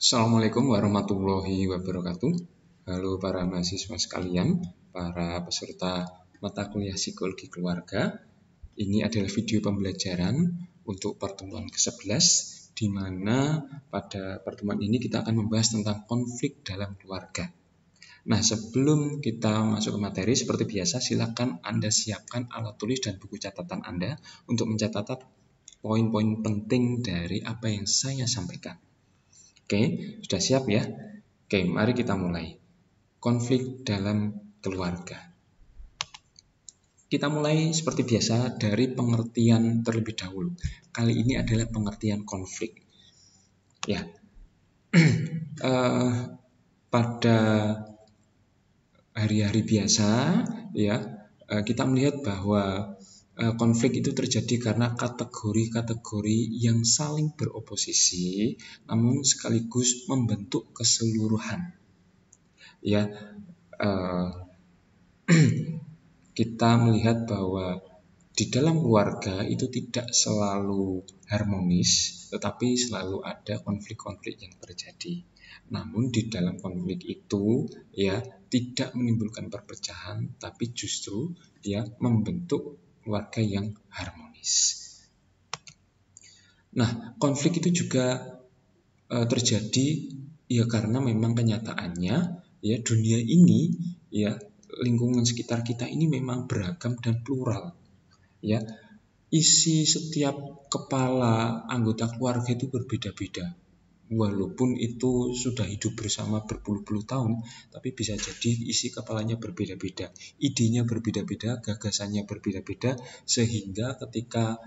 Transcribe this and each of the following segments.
Assalamualaikum warahmatullahi wabarakatuh. Halo para mahasiswa sekalian, para peserta mata kuliah psikologi keluarga. Ini adalah video pembelajaran untuk pertemuan ke-11, di mana pada pertemuan ini kita akan membahas tentang konflik dalam keluarga. Nah, sebelum kita masuk ke materi, seperti biasa, silakan Anda siapkan alat tulis dan buku catatan Anda untuk mencatat poin-poin penting dari apa yang saya sampaikan. Oke, sudah siap ya? Oke, mari kita mulai. Konflik dalam keluarga. Kita mulai seperti biasa dari pengertian terlebih dahulu. Kali ini adalah pengertian konflik. Ya, pada hari-hari biasa, ya, kita melihat bahwa konflik itu terjadi karena kategori-kategori yang saling beroposisi, namun sekaligus membentuk keseluruhan. Ya, kita melihat bahwa di dalam keluarga itu tidak selalu harmonis, tetapi selalu ada konflik-konflik yang terjadi. Namun di dalam konflik itu ya tidak menimbulkan perpecahan, tapi justru ya membentuk keluarga yang harmonis. Nah, konflik itu juga terjadi ya karena memang kenyataannya ya dunia ini ya lingkungan sekitar kita ini memang beragam dan plural. Ya, isi setiap kepala anggota keluarga itu berbeda-beda. Walaupun itu sudah hidup bersama berpuluh-puluh tahun, tapi bisa jadi isi kepalanya berbeda-beda, idenya berbeda-beda, gagasannya berbeda-beda, sehingga ketika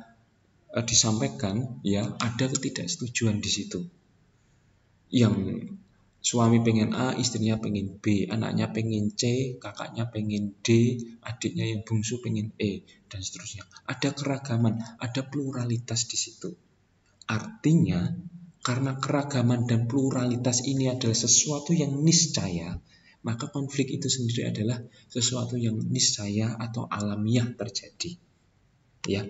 disampaikan, ya ada ketidaksetujuan di situ. Yang suami pengen A, istrinya pengen B, anaknya pengen C, kakaknya pengen D, adiknya yang bungsu pengen E, dan seterusnya. Ada keragaman, ada pluralitas di situ. Artinya, karena keragaman dan pluralitas ini adalah sesuatu yang niscaya, maka konflik itu sendiri adalah sesuatu yang niscaya atau alamiah terjadi. Ya.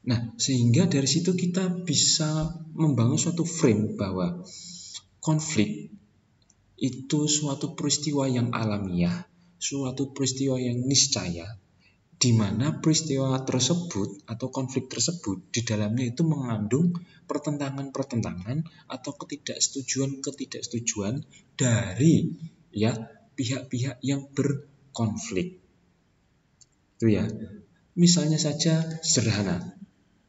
Nah, sehingga dari situ kita bisa membangun suatu frame bahwa konflik itu suatu peristiwa yang alamiah, suatu peristiwa yang niscaya, di mana peristiwa tersebut atau konflik tersebut di dalamnya itu mengandung pertentangan-pertentangan atau ketidaksetujuan dari ya pihak-pihak yang berkonflik. Itu ya. Misalnya saja sederhana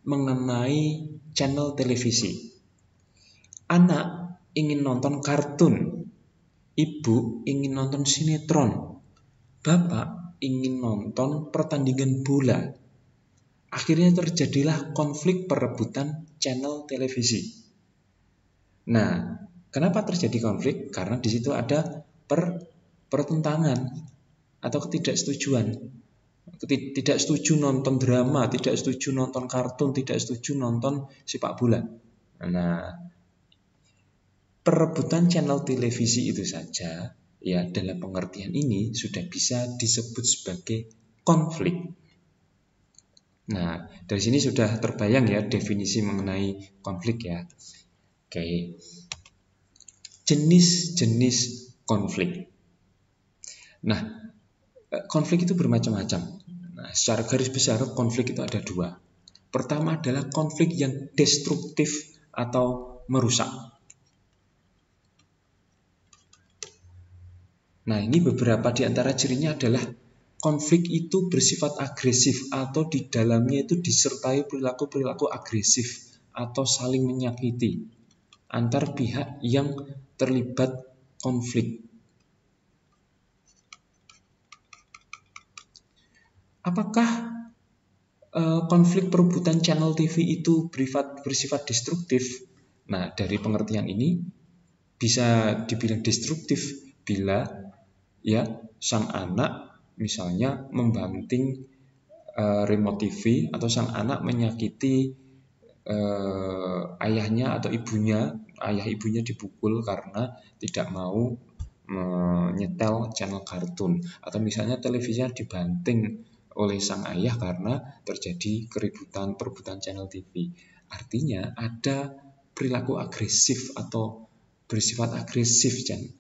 mengenai channel televisi. Anak ingin nonton kartun, ibu ingin nonton sinetron, bapak ingin nonton pertandingan bola. Akhirnya terjadilah konflik perebutan channel televisi. Nah, kenapa terjadi konflik? Karena di situ ada pertentangan atau ketidaksetujuan. Tidak setuju nonton drama, tidak setuju nonton kartun, tidak setuju nonton sepak bola. Nah, perebutan channel televisi itu saja ya dalam pengertian ini sudah bisa disebut sebagai konflik. Nah, dari sini sudah terbayang ya definisi mengenai konflik ya. Oke. Jenis-jenis konflik. Nah, konflik itu bermacam-macam. Nah, secara garis besar konflik itu ada dua. Pertama adalah konflik yang destruktif atau merusak. Nah, ini beberapa di antara cirinya adalah konflik itu bersifat agresif atau di dalamnya itu disertai perilaku-perilaku agresif atau saling menyakiti antar pihak yang terlibat konflik. Apakah konflik perebutan channel TV itu bersifat destruktif? Nah, dari pengertian ini bisa dibilang destruktif bila ya sang anak misalnya membanting remote TV atau sang anak menyakiti ayahnya atau ibunya, ayah ibunya dipukul karena tidak mau menyetel channel kartun, atau misalnya televisinya dibanting oleh sang ayah karena terjadi perebutan channel TV. Artinya ada perilaku agresif atau bersifat agresif dan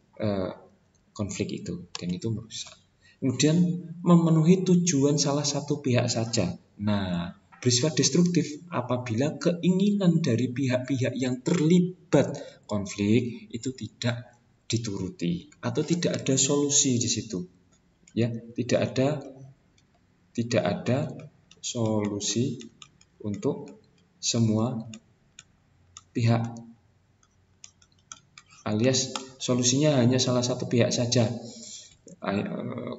konflik itu, dan itu merusak. Kemudian memenuhi tujuan salah satu pihak saja. Nah, bersifat destruktif apabila keinginan dari pihak-pihak yang terlibat konflik itu tidak dituruti atau tidak ada solusi di situ. Ya, tidak ada solusi untuk semua pihak, alias solusinya hanya salah satu pihak saja.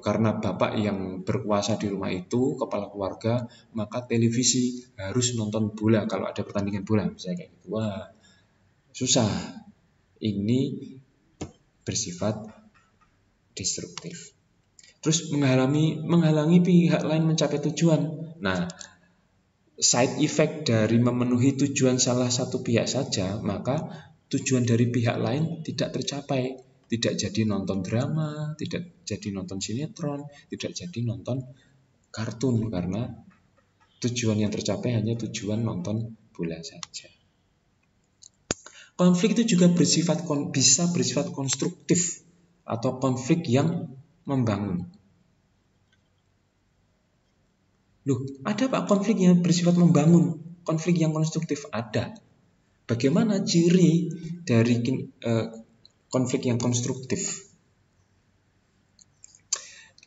Karena bapak yang berkuasa di rumah itu, kepala keluarga, maka televisi harus nonton bola kalau ada pertandingan bola, misalnya kayak gitu. Wah, susah. Ini bersifat destruktif. Terus menghalangi pihak lain mencapai tujuan. Nah, side effect dari memenuhi tujuan salah satu pihak saja, maka tujuan dari pihak lain tidak tercapai. Tidak jadi nonton drama, tidak jadi nonton sinetron, tidak jadi nonton kartun, karena tujuan yang tercapai hanya tujuan nonton bola saja. Konflik itu juga bisa bersifat konstruktif atau konflik yang membangun. Loh, ada Pak konflik yang bersifat membangun, konflik yang konstruktif? Ada. Bagaimana ciri dari konflik yang konstruktif?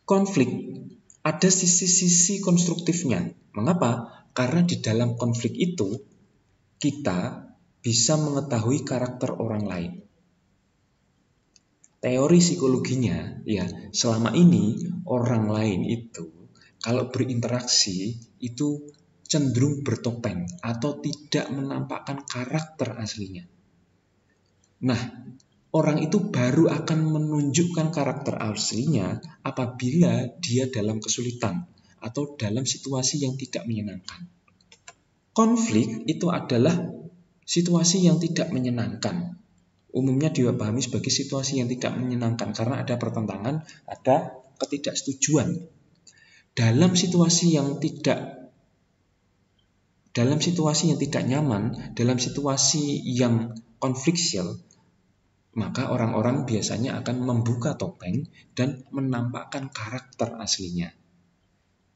Konflik ada sisi-sisi konstruktifnya. Mengapa? Karena di dalam konflik itu kita bisa mengetahui karakter orang lain. Teori psikologinya, ya, selama ini orang lain itu kalau berinteraksi itu cenderung bertopeng atau tidak menampakkan karakter aslinya. Nah, orang itu baru akan menunjukkan karakter aslinya apabila dia dalam kesulitan atau dalam situasi yang tidak menyenangkan. Konflik itu adalah situasi yang tidak menyenangkan. Umumnya dipahami sebagai situasi yang tidak menyenangkan karena ada pertentangan, ada ketidaksetujuan. Dalam situasi yang tidak nyaman, dalam situasi yang konfliksil, maka orang-orang biasanya akan membuka topeng dan menampakkan karakter aslinya.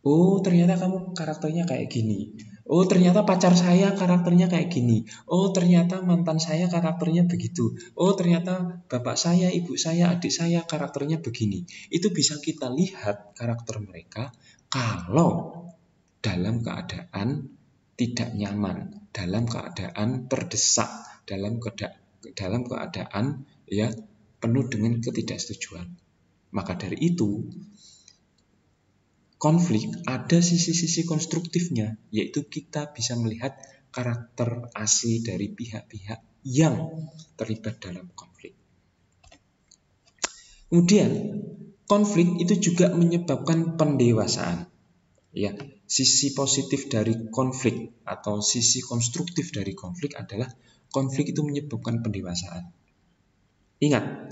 Oh, ternyata kamu karakternya kayak gini. Oh, ternyata pacar saya karakternya kayak gini. Oh, ternyata mantan saya karakternya begitu. Oh, ternyata bapak saya, ibu saya, adik saya karakternya begini. Itu bisa kita lihat karakter mereka kalau dalam keadaan tidak nyaman, dalam keadaan terdesak, dalam keadaan ya penuh dengan ketidaksetujuan. Maka dari itu, konflik ada sisi-sisi konstruktifnya, yaitu kita bisa melihat karakter asli dari pihak-pihak yang terlibat dalam konflik. Kemudian, konflik itu juga menyebabkan pendewasaan. Ya, sisi positif dari konflik atau sisi konstruktif dari konflik adalah konflik itu menyebabkan pendewasaan. Ingat,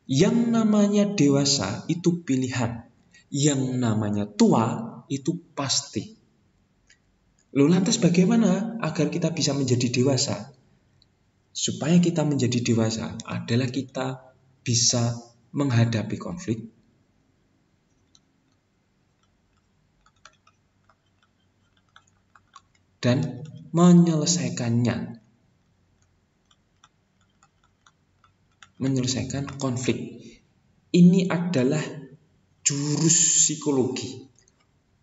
yang namanya dewasa itu pilihan. Yang namanya tua itu pasti. Lalu lantas bagaimana agar kita bisa menjadi dewasa? Supaya kita menjadi dewasa adalah kita bisa menghadapi konflik, dan menyelesaikannya. Menyelesaikan konflik. Ini adalah jurus psikologi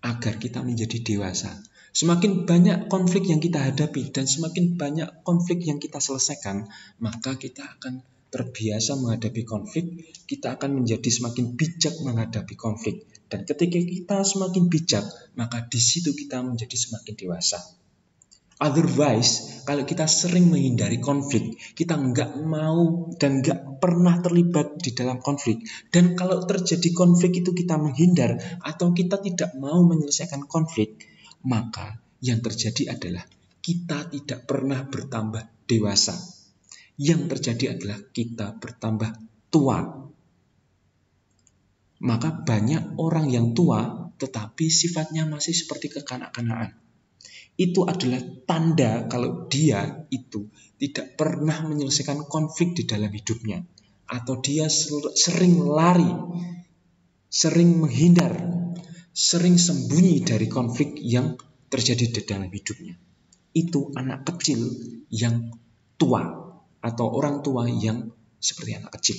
agar kita menjadi dewasa. Semakin banyak konflik yang kita hadapi dan semakin banyak konflik yang kita selesaikan, maka kita akan terbiasa menghadapi konflik, kita akan menjadi semakin bijak menghadapi konflik. Dan ketika kita semakin bijak, maka di situ kita menjadi semakin dewasa. Otherwise, kalau kita sering menghindari konflik, kita nggak mau dan nggak pernah terlibat di dalam konflik. Dan kalau terjadi konflik itu kita menghindar atau kita tidak mau menyelesaikan konflik, maka yang terjadi adalah kita tidak pernah bertambah dewasa. Yang terjadi adalah kita bertambah tua. Maka banyak orang yang tua tetapi sifatnya masih seperti kekanak-kanakan. Itu adalah tanda kalau dia itu tidak pernah menyelesaikan konflik di dalam hidupnya, atau dia sering lari, sering menghindar, sering sembunyi dari konflik yang terjadi di dalam hidupnya, itu anak kecil yang tua atau orang tua yang seperti anak kecil.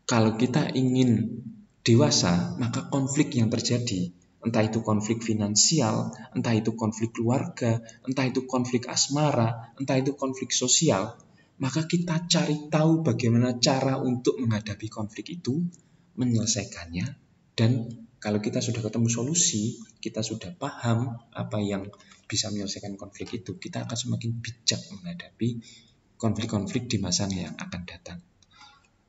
Kalau kita ingin dewasa, maka konflik yang terjadi, entah itu konflik finansial, entah itu konflik keluarga, entah itu konflik asmara, entah itu konflik sosial, maka kita cari tahu bagaimana cara untuk menghadapi konflik itu, menyelesaikannya, dan kalau kita sudah ketemu solusi, kita sudah paham apa yang bisa menyelesaikan konflik itu, kita akan semakin bijak menghadapi konflik-konflik di masa yang akan datang.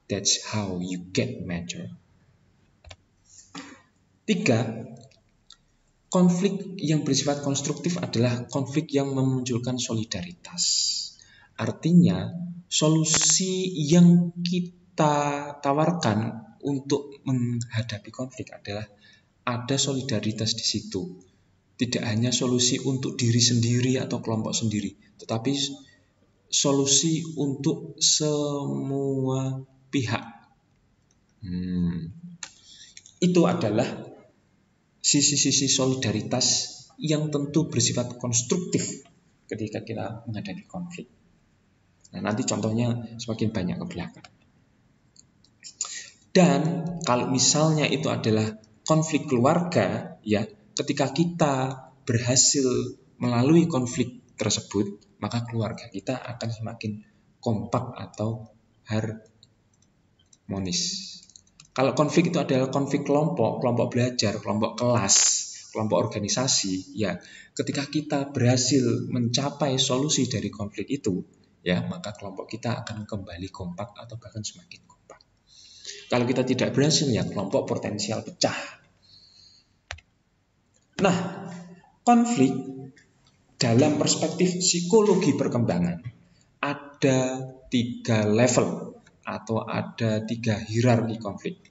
That's how you get mature. 3. Konflik yang bersifat konstruktif adalah konflik yang memunculkan solidaritas. Artinya, solusi yang kita tawarkan untuk menghadapi konflik adalah ada solidaritas di situ. Tidak hanya solusi untuk diri sendiri atau kelompok sendiri, tetapi solusi untuk semua pihak. Itu adalah sisi-sisi solidaritas yang tentu bersifat konstruktif ketika kita menghadapi konflik. Nah, nanti contohnya semakin banyak ke belakang. Dan kalau misalnya itu adalah konflik keluarga, ya, ketika kita berhasil melalui konflik tersebut, maka keluarga kita akan semakin kompak atau harmonis. Kalau konflik itu adalah konflik kelompok belajar, kelompok kelas, kelompok organisasi, ya, ketika kita berhasil mencapai solusi dari konflik itu, ya, maka kelompok kita akan kembali kompak atau bahkan semakin kompak. Kalau kita tidak berhasil, ya, kelompok potensial pecah. Nah, konflik dalam perspektif psikologi perkembangan ada 3 level atau ada 3 hierarki konflik.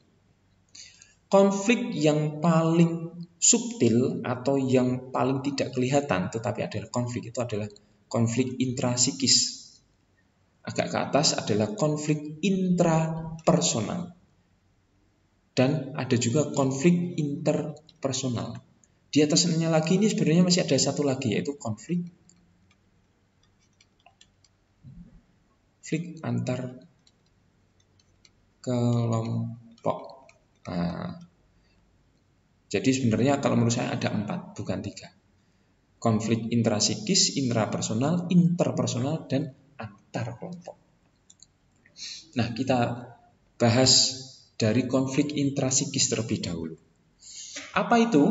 Konflik yang paling subtil atau yang paling tidak kelihatan tetapi adalah konflik itu adalah konflik intrasikis. Agak ke atas adalah konflik intrapersonal. Dan ada juga konflik interpersonal. Di atasnya lagi ini sebenarnya masih ada satu lagi, yaitu konflik antar kelompok. Nah, jadi sebenarnya kalau menurut saya ada 4, bukan 3. Konflik intrasikis, intrapersonal, interpersonal, dan antar kelompok. Nah, kita bahas dari konflik intrasikis terlebih dahulu. Apa itu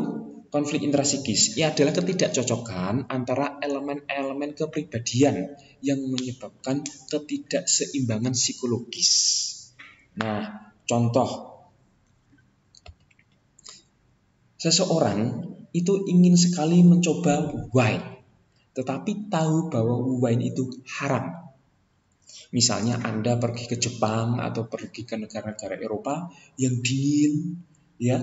konflik intrasikis? Ia adalah ketidakcocokan antara elemen-elemen kepribadian yang menyebabkan ketidakseimbangan psikologis. Nah, contoh, seseorang itu ingin sekali mencoba wine, tetapi tahu bahwa wine itu haram. Misalnya Anda pergi ke Jepang atau pergi ke negara-negara Eropa yang dingin, ya,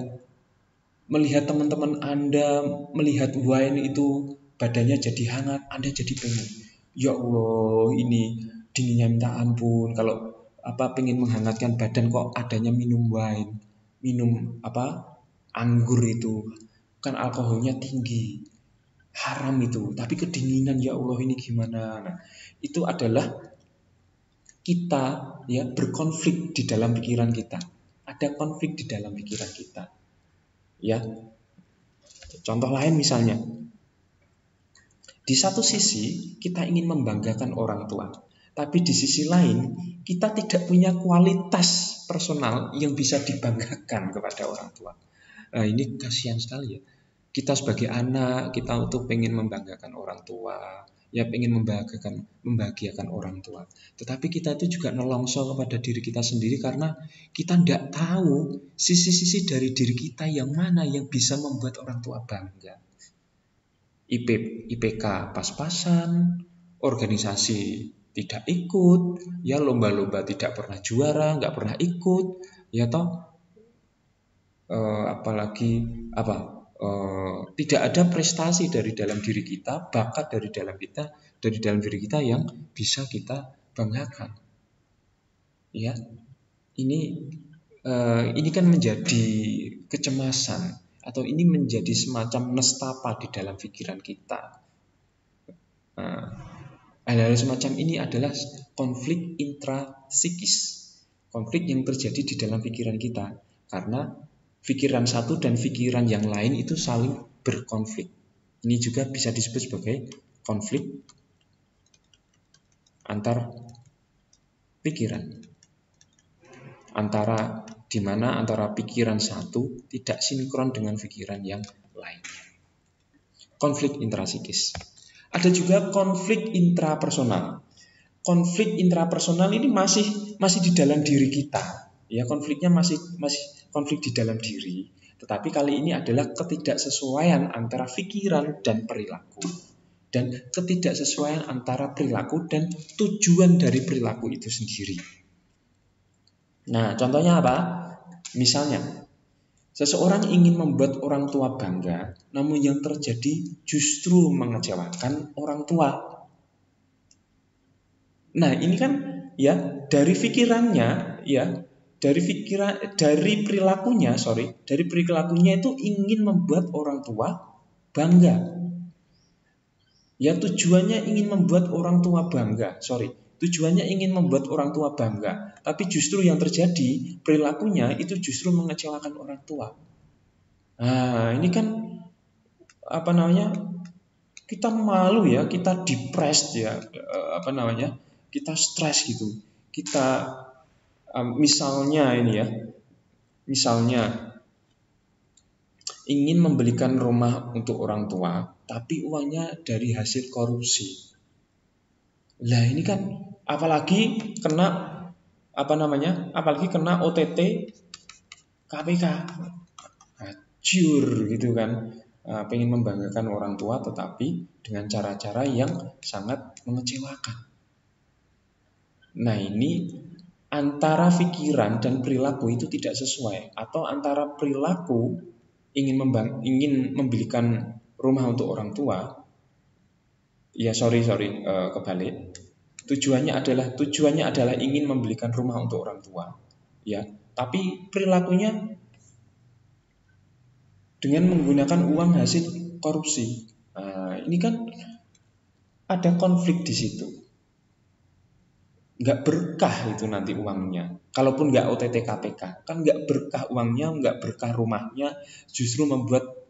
melihat teman-teman Anda melihat wine itu badannya jadi hangat, Anda jadi pengen, ya Allah, ini dinginnya minta ampun. Kalau pengen menghangatkan badan kok adanya minum wine, minum anggur itu kan alkoholnya tinggi, haram itu, tapi kedinginan, ya Allah, ini gimana? Nah, itu adalah kita, ya, berkonflik di dalam pikiran kita. Ada konflik di dalam pikiran kita, ya. Contoh lain misalnya, di satu sisi kita ingin membanggakan orang tua, tapi di sisi lain kita tidak punya kualitas personal yang bisa dibanggakan kepada orang tua. Nah, ini kasihan sekali, ya. Kita sebagai anak, kita untuk pengen membanggakan orang tua, ya, pengen membahagiakan orang tua. Tetapi kita itu juga nelongso kepada diri kita sendiri karena kita tidak tahu sisi-sisi dari diri kita yang mana yang bisa membuat orang tua bangga. IPK pas-pasan, organisasi tidak ikut, ya, lomba-lomba tidak pernah juara, nggak pernah ikut, ya toh. Tidak ada prestasi dari dalam diri kita, bakat dari dalam kita, dari dalam diri kita yang bisa kita banggakan. Ya, ini kan menjadi kecemasan atau ini menjadi semacam nestapa di dalam pikiran kita. Hal-hal semacam ini adalah konflik intrasikis, konflik yang terjadi di dalam pikiran kita karena pikiran satu dan pikiran yang lain itu saling berkonflik. Ini juga bisa disebut sebagai konflik antar pikiran, di mana antara pikiran satu tidak sinkron dengan pikiran yang lainnya. Konflik intrasikis. Ada juga konflik intrapersonal. Konflik intrapersonal ini masih di dalam diri kita. Ya, konfliknya masih konflik di dalam diri. Tetapi kali ini adalah ketidaksesuaian antara pikiran dan perilaku. Dan ketidaksesuaian antara perilaku dan tujuan dari perilaku itu sendiri. Nah, contohnya apa? Misalnya, seseorang ingin membuat orang tua bangga, namun yang terjadi justru mengecewakan orang tua. Nah, ini kan ya dari pikirannya, ya dari perilakunya itu ingin membuat orang tua bangga. Ya, tujuannya ingin membuat orang tua bangga. Tujuannya ingin membuat orang tua bangga, tapi justru yang terjadi perilakunya itu justru mengecewakan orang tua. Nah, ini kan kita malu ya, kita depressed ya, kita stres gitu. Kita misalnya ingin membelikan rumah untuk orang tua, tapi uangnya dari hasil korupsi. Lah, ini kan apalagi kena OTT KPK. Hancur gitu kan. Pengen membanggakan orang tua tetapi dengan cara-cara yang sangat mengecewakan. Nah, ini antara pikiran dan perilaku itu tidak sesuai, atau antara perilaku ingin membelikan rumah untuk orang tua, kebalik. Tujuannya adalah ingin membelikan rumah untuk orang tua, ya. Tapi perilakunya dengan menggunakan uang hasil korupsi. Nah, ini kan ada konflik di situ. Nggak berkah itu nanti uangnya. Kalaupun nggak OTT KPK, kan nggak berkah uangnya, nggak berkah rumahnya, justru membuat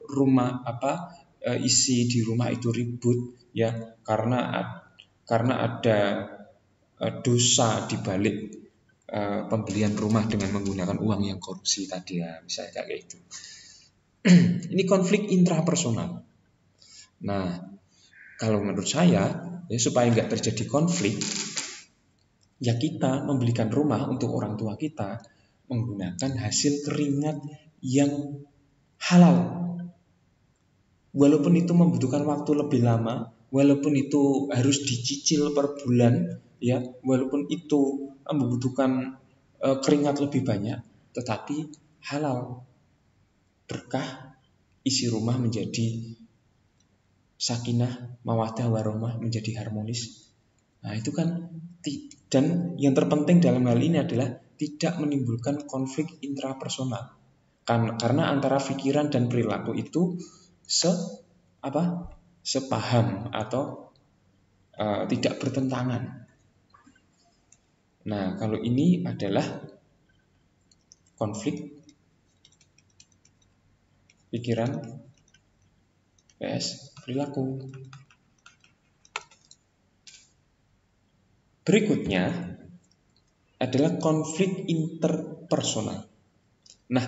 isi di rumah itu ribut, ya, karena ada dosa di balik pembelian rumah dengan menggunakan uang yang korupsi tadi, ya, misalnya kayak gitu. Ini konflik intrapersonal. Nah, kalau menurut saya, ya, supaya nggak terjadi konflik, ya kita membelikan rumah untuk orang tua kita menggunakan hasil keringat yang halal. Walaupun itu membutuhkan waktu lebih lama, walaupun itu harus dicicil per bulan, ya, walaupun itu membutuhkan keringat lebih banyak, tetapi halal. Berkah, isi rumah menjadi sakinah, mawaddah warahmah, menjadi harmonis. Nah, itu kan, dan yang terpenting dalam hal ini adalah tidak menimbulkan konflik intrapersonal. Karena antara pikiran dan perilaku itu sepaham atau tidak bertentangan. Nah, kalau ini adalah konflik pikiran vs perilaku. Berikutnya adalah konflik interpersonal. Nah,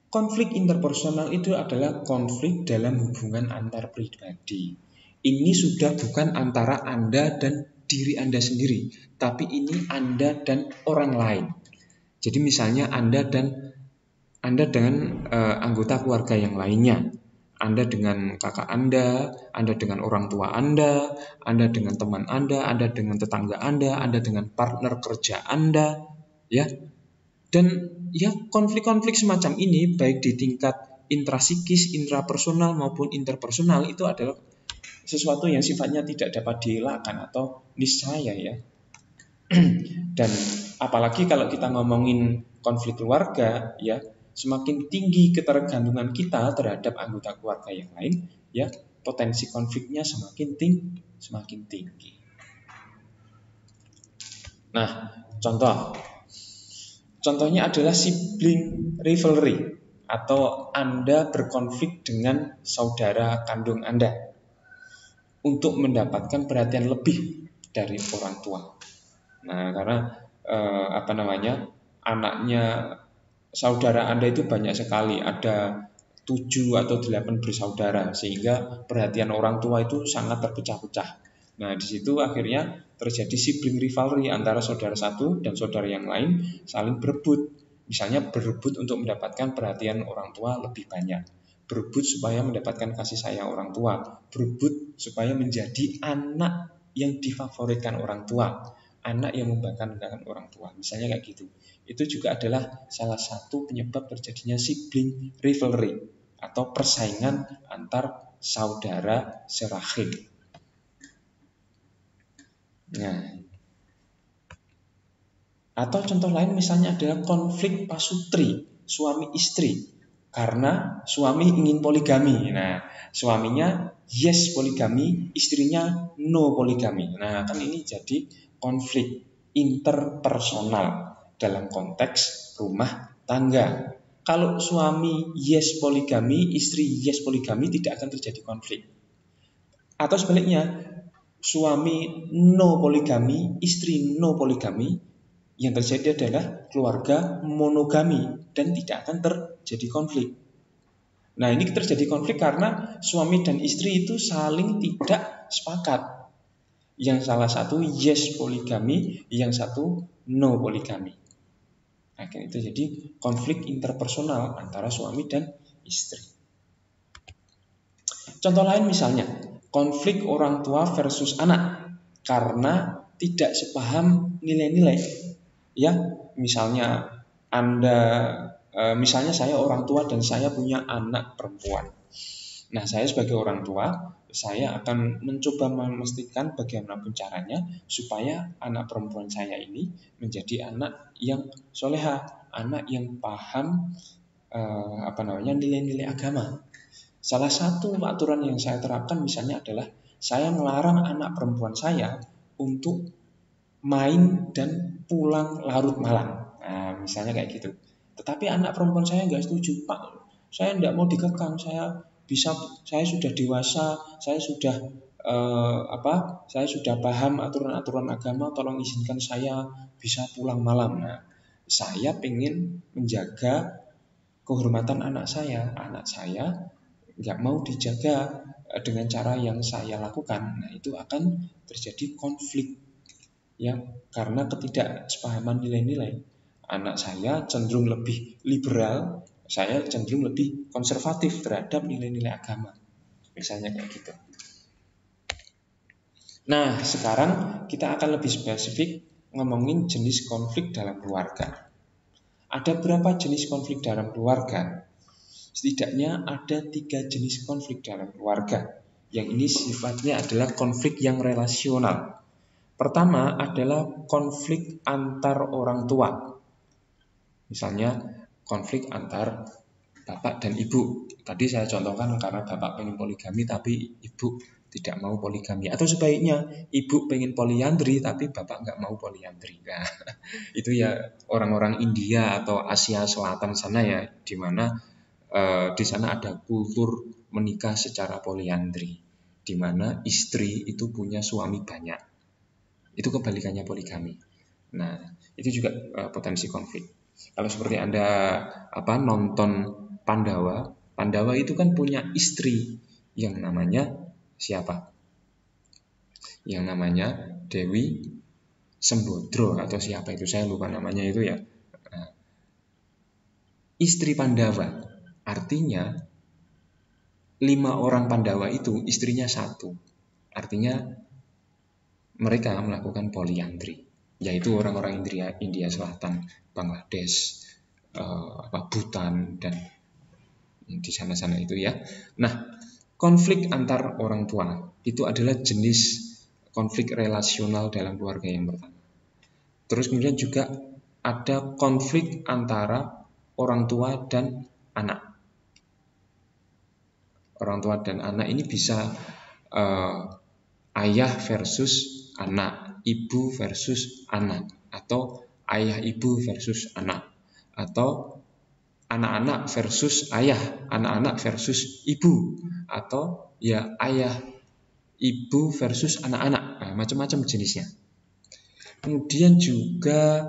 konflik interpersonal itu adalah konflik dalam hubungan antar pribadi. Ini sudah bukan antara Anda dan diri Anda sendiri, tapi ini Anda dan orang lain. Jadi misalnya Anda dengan anggota keluarga yang lainnya, Anda dengan kakak Anda dengan orang tua Anda dengan teman Anda dengan tetangga Anda dengan partner kerja Anda, ya. Dan ya, konflik-konflik semacam ini baik di tingkat intrasikis, intrapersonal maupun interpersonal itu adalah sesuatu yang sifatnya tidak dapat dielakkan atau niscaya ya. Dan apalagi kalau kita ngomongin konflik keluarga ya, semakin tinggi ketergantungan kita terhadap anggota keluarga yang lain ya, potensi konfliknya semakin tinggi. Nah, contohnya adalah sibling rivalry atau Anda berkonflik dengan saudara kandung Anda untuk mendapatkan perhatian lebih dari orang tua. Nah, karena anaknya saudara Anda itu banyak sekali, ada 7 atau 8 bersaudara, sehingga perhatian orang tua itu sangat terpecah-pecah. Nah, di situ akhirnya terjadi sibling rivalry antara saudara satu dan saudara yang lain saling berebut. Misalnya berebut untuk mendapatkan perhatian orang tua lebih banyak, berebut supaya mendapatkan kasih sayang orang tua, berebut supaya menjadi anak yang difavoritkan orang tua, anak yang membanggakan orang tua, misalnya kayak gitu. Itu juga adalah salah satu penyebab terjadinya sibling rivalry atau persaingan antar saudara serahim. Nah, atau contoh lain misalnya adalah konflik pasutri, suami istri, karena suami ingin poligami. Nah, suaminya yes poligami, istrinya no poligami. Nah, kan ini jadi konflik interpersonal dalam konteks rumah tangga. Kalau suami yes poligami, istri yes poligami, tidak akan terjadi konflik. Atau sebaliknya, suami no poligami, istri no poligami, yang terjadi adalah keluarga monogami dan tidak akan terjadi konflik. Nah, ini terjadi konflik karena suami dan istri itu saling tidak sepakat. Yang salah satu yes poligami, yang satu no poligami. Akhirnya itu jadi konflik interpersonal antara suami dan istri. Contoh lain misalnya, konflik orang tua versus anak karena tidak sepaham nilai-nilai. Ya, misalnya misalnya saya orang tua dan saya punya anak perempuan. Nah, saya sebagai orang tua, saya akan mencoba memastikan bagaimanapun caranya supaya anak perempuan saya ini menjadi anak yang soleha, anak yang paham nilai-nilai agama. Salah satu aturan yang saya terapkan misalnya adalah saya melarang anak perempuan saya untuk main dan pulang larut malam. Nah, misalnya kayak gitu. Tetapi anak perempuan saya nggak setuju, Pak. Saya tidak mau dikekang. Saya sudah dewasa. Saya sudah saya sudah paham aturan-aturan agama. Tolong izinkan saya bisa pulang malam. Nah, saya ingin menjaga kehormatan anak saya. Anak saya nggak mau dijaga dengan cara yang saya lakukan. Nah, itu akan terjadi konflik. Ya, karena ketidaksepahaman nilai-nilai. Anak saya cenderung lebih liberal, saya cenderung lebih konservatif terhadap nilai-nilai agama. Misalnya kayak gitu. Nah, sekarang kita akan lebih spesifik ngomongin jenis konflik dalam keluarga. Ada berapa jenis konflik dalam keluarga? Setidaknya ada 3 jenis konflik dalam keluarga. Yang ini sifatnya adalah konflik yang relasional. Pertama adalah konflik antar orang tua. Misalnya konflik antar bapak dan ibu. Tadi saya contohkan karena bapak pengen poligami tapi ibu tidak mau poligami. Atau sebaliknya ibu pengen poliandri tapi bapak nggak mau poliandri. Nah, itu ya orang-orang India atau Asia Selatan sana ya, di mana di sana ada kultur menikah secara poliandri, di mana istri itu punya suami banyak. Itu kebalikannya poligami. Nah, itu juga potensi konflik. Kalau seperti Anda nonton Pandawa, Pandawa itu kan punya istri yang namanya siapa? Yang namanya Dewi Sembodro atau siapa itu, saya lupa namanya itu ya. Nah, istri Pandawa, artinya 5 orang Pandawa itu istrinya 1. Artinya mereka melakukan poliandri, yaitu orang-orang India Selatan, Bangladesh, Bhutan dan di sana-sana itu ya. Nah, konflik antar orang tua itu adalah jenis konflik relasional dalam keluarga yang pertama. Terus kemudian juga ada konflik antara orang tua dan anak. Orang tua dan anak ini bisa ayah versus anak, ibu versus anak, atau ayah ibu versus anak, atau anak-anak versus ayah, anak-anak versus ibu, atau ya ayah ibu versus anak-anak. Nah, macam-macam jenisnya. Kemudian juga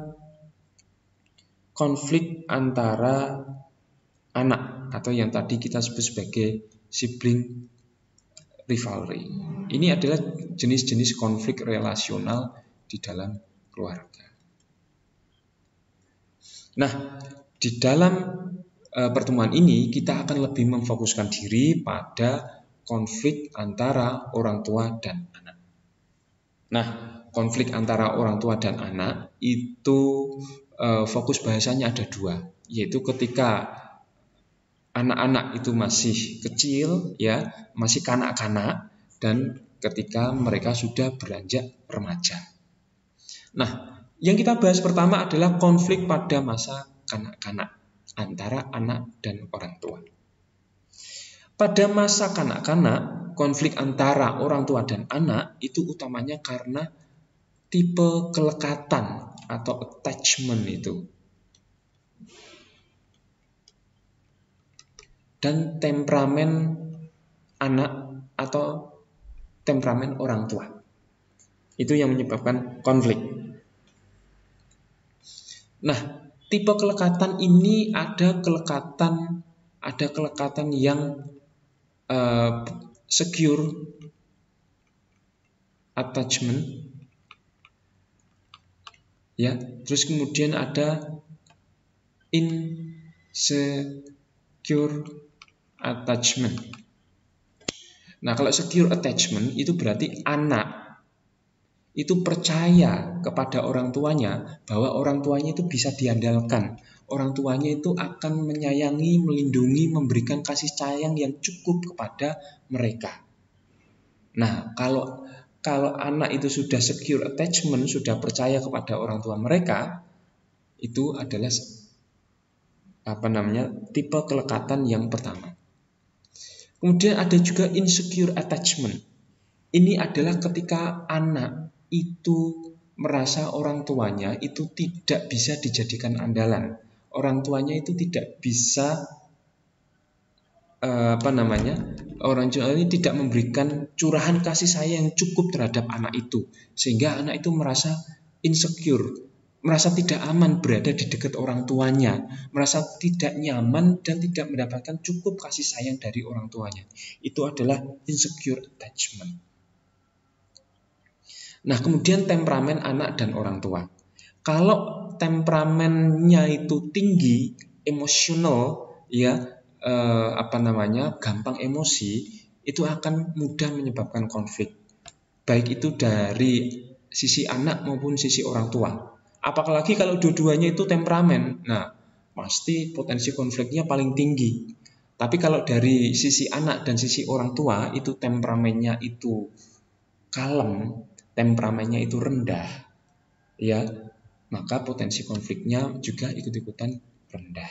konflik antara anak atau yang tadi kita sebut sebagai sibling rivalry. Ini adalah jenis-jenis konflik relasional di dalam keluarga. Nah, di dalam pertemuan ini kita akan lebih memfokuskan diri pada konflik antara orang tua dan anak. Nah, konflik antara orang tua dan anak itu fokus bahasanya ada dua, yaitu ketika anak-anak itu masih kecil, ya, masih kanak-kanak, dan ketika mereka sudah beranjak remaja. Nah, yang kita bahas pertama adalah konflik pada masa kanak-kanak antara anak dan orang tua. Pada masa kanak-kanak, konflik antara orang tua dan anak itu utamanya karena tipe kelekatan atau attachment itu, dan temperamen anak atau temperamen orang tua. Itu yang menyebabkan konflik. Nah, tipe kelekatan ini ada kelekatan yang secure attachment, ya. Terus kemudian ada insecure attachment. Nah, kalau secure attachment itu berarti anak itu percaya kepada orang tuanya bahwa orang tuanya itu bisa diandalkan. Orang tuanya itu akan menyayangi, melindungi, memberikan kasih sayang yang cukup kepada mereka. Nah, kalau anak itu sudah secure attachment, sudah percaya kepada orang tua mereka, itu adalah tipe kelekatan yang pertama. Kemudian ada juga insecure attachment. Ini adalah ketika anak itu merasa orang tuanya itu tidak bisa dijadikan andalan. Orang tuanya itu tidak bisa orang tua ini tidak memberikan curahan kasih sayang yang cukup terhadap anak itu, sehingga anak itu merasa insecure, merasa tidak aman berada di dekat orang tuanya, merasa tidak nyaman dan tidak mendapatkan cukup kasih sayang dari orang tuanya. Itu adalah insecure attachment. Nah, kemudian temperamen anak dan orang tua. Kalau temperamennya itu tinggi, emosional, ya, gampang emosi, itu akan mudah menyebabkan konflik. Baik itu dari sisi anak maupun sisi orang tua. Apalagi kalau dua-duanya itu temperamen, nah pasti potensi konfliknya paling tinggi. Tapi kalau dari sisi anak dan sisi orang tua itu temperamennya itu kalem, temperamennya itu rendah, ya, maka potensi konfliknya juga ikut-ikutan rendah.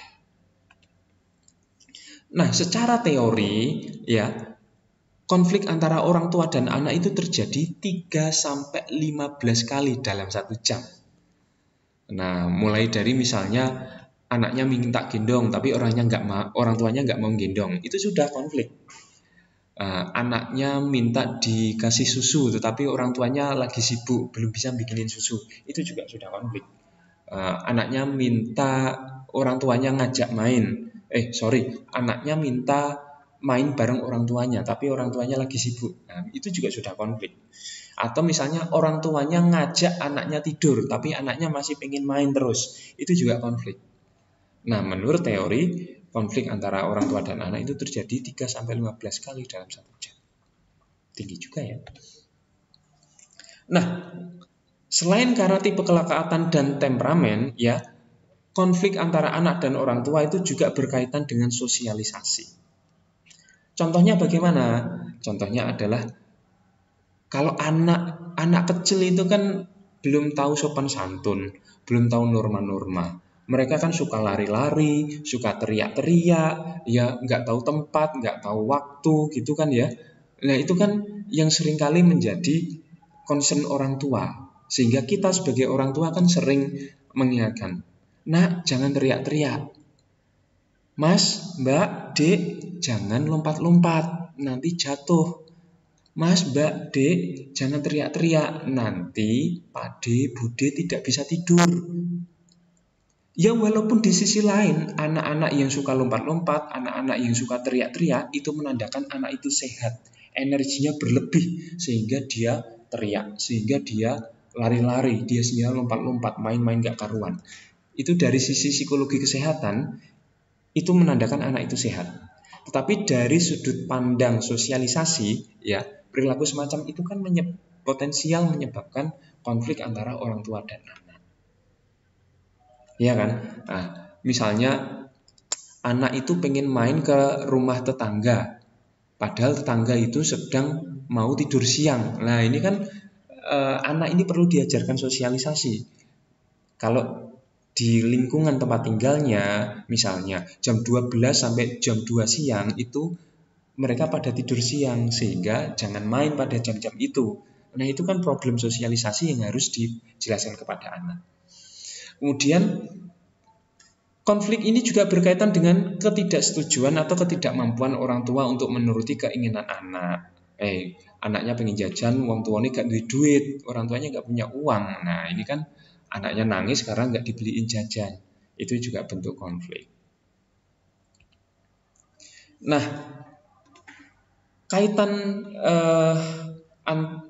Nah, secara teori, ya, konflik antara orang tua dan anak itu terjadi 3-15 kali dalam 1 jam. Nah, mulai dari misalnya anaknya minta gendong, tapi orang tuanya nggak mau gendong, itu sudah konflik. Anaknya minta dikasih susu, tetapi orang tuanya lagi sibuk, belum bisa bikinin susu, itu juga sudah konflik. Anaknya minta orang tuanya ngajak main, anaknya minta main bareng orang tuanya, tapi orang tuanya lagi sibuk, nah, itu juga sudah konflik. Atau misalnya orang tuanya ngajak anaknya tidur, tapi anaknya masih pengen main terus, itu juga konflik. Nah, menurut teori, konflik antara orang tua dan anak itu terjadi 3-15 kali dalam 1 jam. Tinggi juga ya. Nah, selain karena tipe kelekatan dan temperamen, ya, konflik antara anak dan orang tua itu juga berkaitan dengan sosialisasi. Contohnya bagaimana? Contohnya adalah kalau anak kecil itu kan belum tahu sopan santun, belum tahu norma-norma. Mereka kan suka lari-lari, suka teriak-teriak, ya nggak tahu tempat, nggak tahu waktu, gitu kan ya. Nah itu kan yang seringkali menjadi concern orang tua. Sehingga kita sebagai orang tua kan sering mengingatkan, nak jangan teriak-teriak, mas, mbak, dek, jangan lompat-lompat, nanti jatuh. Mas, Mbak, Dek, jangan teriak-teriak. Nanti Pade, Bude tidak bisa tidur. Ya walaupun di sisi lain, anak-anak yang suka lompat-lompat, anak-anak yang suka teriak-teriak, itu menandakan anak itu sehat. Energinya berlebih, sehingga dia teriak, sehingga dia lari-lari, dia sehingga lompat-lompat, main-main gak karuan. Itu dari sisi psikologi kesehatan, itu menandakan anak itu sehat. Tetapi dari sudut pandang sosialisasi, ya perilaku semacam itu kan potensial menyebabkan konflik antara orang tua dan anak. Ya kan? Nah, misalnya anak itu pengen main ke rumah tetangga, padahal tetangga itu sedang mau tidur siang. Nah, ini kan anak ini perlu diajarkan sosialisasi. Kalau di lingkungan tempat tinggalnya, misalnya jam 12 sampai jam 2 siang itu mereka pada tidur siang, sehingga jangan main pada jam-jam itu. Nah itu kan problem sosialisasi yang harus dijelaskan kepada anak. Kemudian konflik ini juga berkaitan dengan ketidaksetujuan atau ketidakmampuan orang tua untuk menuruti keinginan anak. Anaknya pengen jajan, wong tuanya gak duit duit, orang tuanya gak punya uang. Nah ini kan anaknya nangis karena gak dibeliin jajan. Itu juga bentuk konflik. Nah, kaitan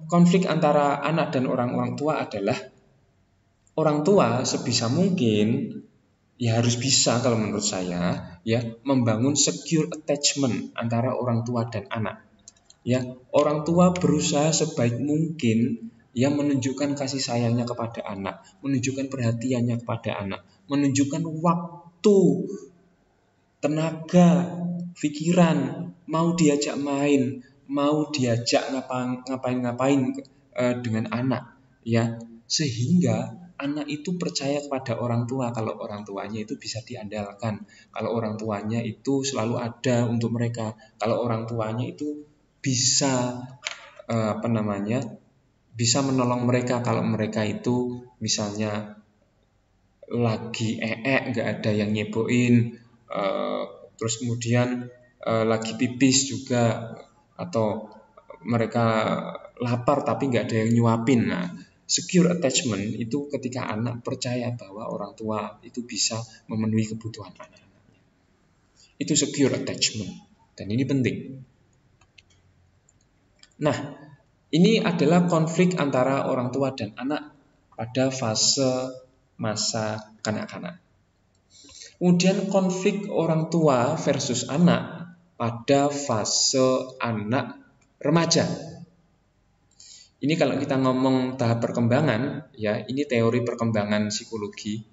konflik antara anak dan orang tua adalah orang tua sebisa mungkin ya harus bisa, kalau menurut saya, ya membangun secure attachment antara orang tua dan anak. Ya, orang tua berusaha sebaik mungkin ya menunjukkan kasih sayangnya kepada anak, menunjukkan perhatiannya kepada anak, menunjukkan waktu, tenaga, pikiran, mau diajak main, mau diajak ngapain dengan anak, ya, sehingga anak itu percaya kepada orang tua kalau orang tuanya itu bisa diandalkan, kalau orang tuanya itu selalu ada untuk mereka, kalau orang tuanya itu bisa bisa menolong mereka kalau mereka itu misalnya lagi nggak ada yang nyeboin, terus kemudian lagi pipis juga, atau mereka lapar tapi nggak ada yang nyuapin. Nah, secure attachment itu ketika anak percaya bahwa orang tua itu bisa memenuhi kebutuhan anak. Itu secure attachment, dan ini penting. Nah, ini adalah konflik antara orang tua dan anak pada fase masa kanak-kanak. Kemudian konflik orang tua versus anak pada fase anak remaja. Ini kalau kita ngomong tahap perkembangan, ya ini teori perkembangan psikologi,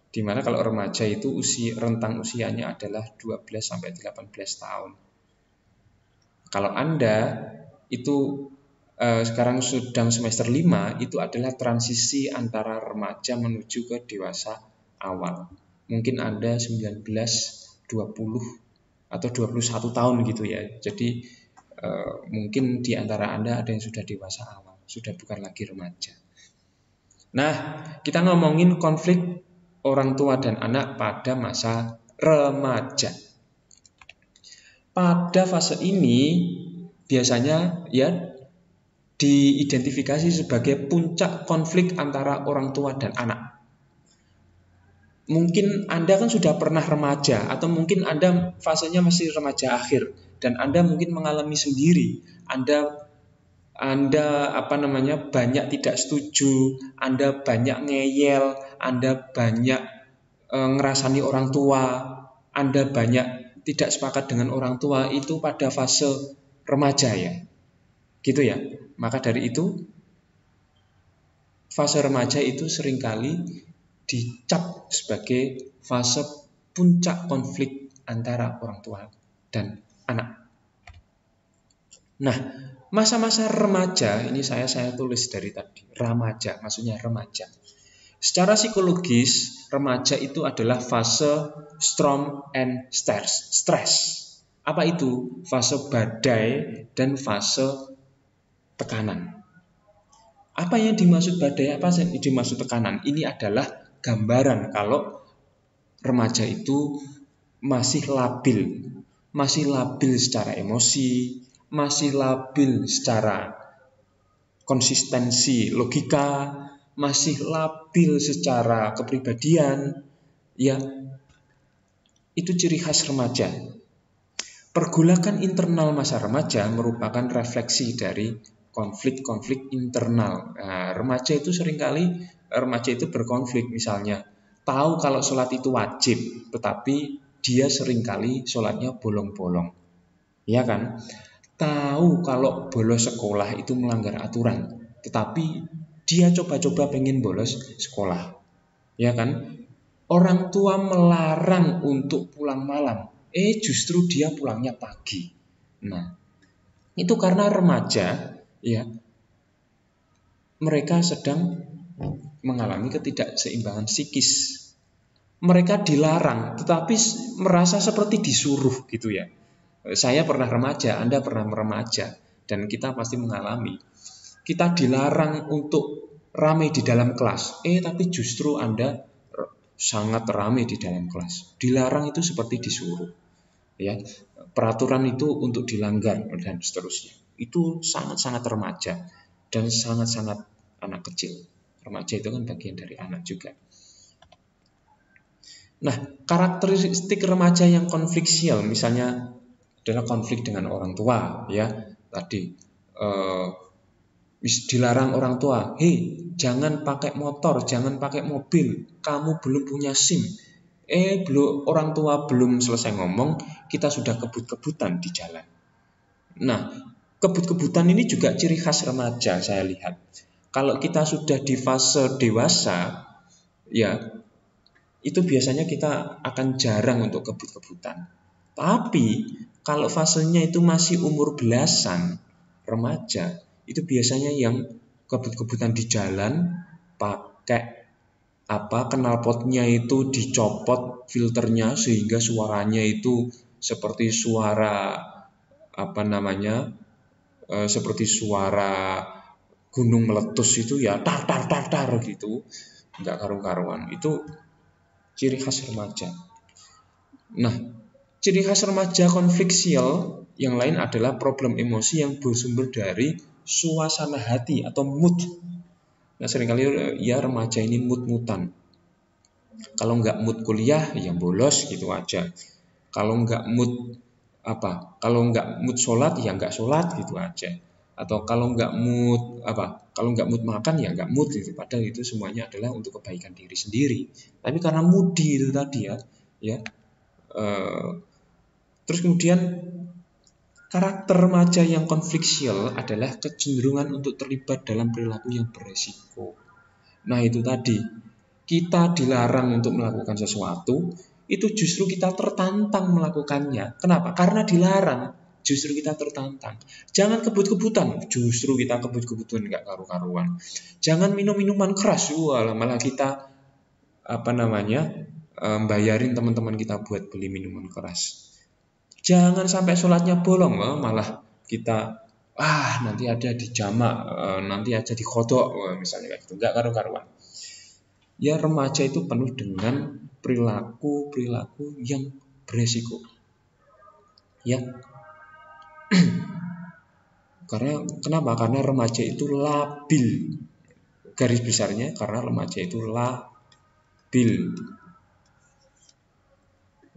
di mana kalau remaja itu rentang usianya adalah 12 sampai 18 tahun. Kalau Anda itu sekarang sedang semester 5, itu adalah transisi antara remaja menuju ke dewasa awal. Mungkin Anda 19, 20 atau 21 tahun gitu ya. Jadi mungkin di antara Anda ada yang sudah dewasa awal, sudah bukan lagi remaja. Nah, kita ngomongin konflik orang tua dan anak pada masa remaja. Pada fase ini biasanya ya diidentifikasi sebagai puncak konflik antara orang tua dan anak. Mungkin Anda kan sudah pernah remaja, atau mungkin Anda fasenya masih remaja akhir, dan Anda mungkin mengalami sendiri. Anda banyak tidak setuju, Anda banyak ngeyel, Anda banyak ngerasani orang tua, Anda banyak tidak sepakat dengan orang tua, itu pada fase remaja ya. Gitu ya. Maka dari itu fase remaja itu seringkali dicap sebagai fase puncak konflik antara orang tua dan anak. Nah, masa-masa remaja ini saya tulis dari tadi, remaja, maksudnya remaja. Secara psikologis, remaja itu adalah fase storm and stress. Apa itu? Fase badai dan fase tekanan. Apa yang dimaksud badai, apa yang dimaksud tekanan? Ini adalah gambaran kalau remaja itu masih labil secara emosi, masih labil secara konsistensi logika, masih labil secara kepribadian, ya. Itu ciri khas remaja. Pergolakan internal masa remaja merupakan refleksi dari konflik-konflik internal. Nah, remaja itu berkonflik, misalnya tahu kalau sholat itu wajib, tetapi dia seringkali sholatnya bolong-bolong, ya kan? Tahu kalau bolos sekolah itu melanggar aturan, tetapi dia coba-coba pengen bolos sekolah, ya kan? Orang tua melarang untuk pulang malam, justru dia pulangnya pagi. Nah, itu karena remaja, ya, mereka sedang mengalami ketidakseimbangan psikis. Mereka dilarang, tetapi merasa seperti disuruh gitu ya. Saya pernah remaja, Anda pernah remaja, dan kita pasti mengalami. Kita dilarang untuk ramai di dalam kelas, tapi justru Anda sangat ramai di dalam kelas. Dilarang itu seperti disuruh, ya. Peraturan itu untuk dilanggar dan seterusnya. Itu sangat-sangat remaja dan sangat-sangat anak kecil. Remaja itu kan bagian dari anak juga. Nah, karakteristik remaja yang konfliksial misalnya adalah konflik dengan orang tua, ya. Tadi dilarang orang tua, jangan pakai motor, jangan pakai mobil, kamu belum punya SIM. Orang tua belum selesai ngomong, kita sudah kebut-kebutan di jalan. Nah, kebut-kebutan ini juga ciri khas remaja saya lihat. Kalau kita sudah di fase dewasa, ya, itu biasanya kita akan jarang untuk kebut-kebutan. Tapi kalau fasenya itu masih umur belasan, remaja, itu biasanya yang kebut-kebutan di jalan, pakai knalpotnya itu dicopot filternya sehingga suaranya itu seperti suara seperti suara gunung meletus itu ya, tar gitu, nggak karu-karuan. Itu ciri khas remaja. Nah, ciri khas remaja konfliksial yang lain adalah problem emosi yang bersumber dari suasana hati atau mood. Nah, seringkali ya remaja ini mood-mutan. Kalau nggak mood kuliah, ya bolos gitu aja. Kalau nggak mood sholat, ya nggak sholat gitu aja. Atau kalau nggak mood makan, ya nggak mood gitu. Padahal itu semuanya adalah untuk kebaikan diri sendiri. Tapi karena moody itu tadi ya. Terus kemudian karakter remaja yang konfliksial adalah kecenderungan untuk terlibat dalam perilaku yang beresiko. Nah, itu tadi, kita dilarang untuk melakukan sesuatu, itu justru kita tertantang melakukannya. Kenapa? Karena dilarang, justru kita tertantang. Jangan kebut-kebutan, justru kita kebut-kebutan, nggak karu-karuan. Jangan minum minuman keras, malah kita bayarin teman-teman kita buat beli minuman keras. Jangan sampai sholatnya bolong, malah kita nanti ada di jamak, nanti aja di kodok, misalnya kayak gitu, nggak karu-karuan. Ya, remaja itu penuh dengan perilaku yang beresiko. Ya. Kenapa? Karena remaja itu labil. Garis besarnya karena remaja itu labil.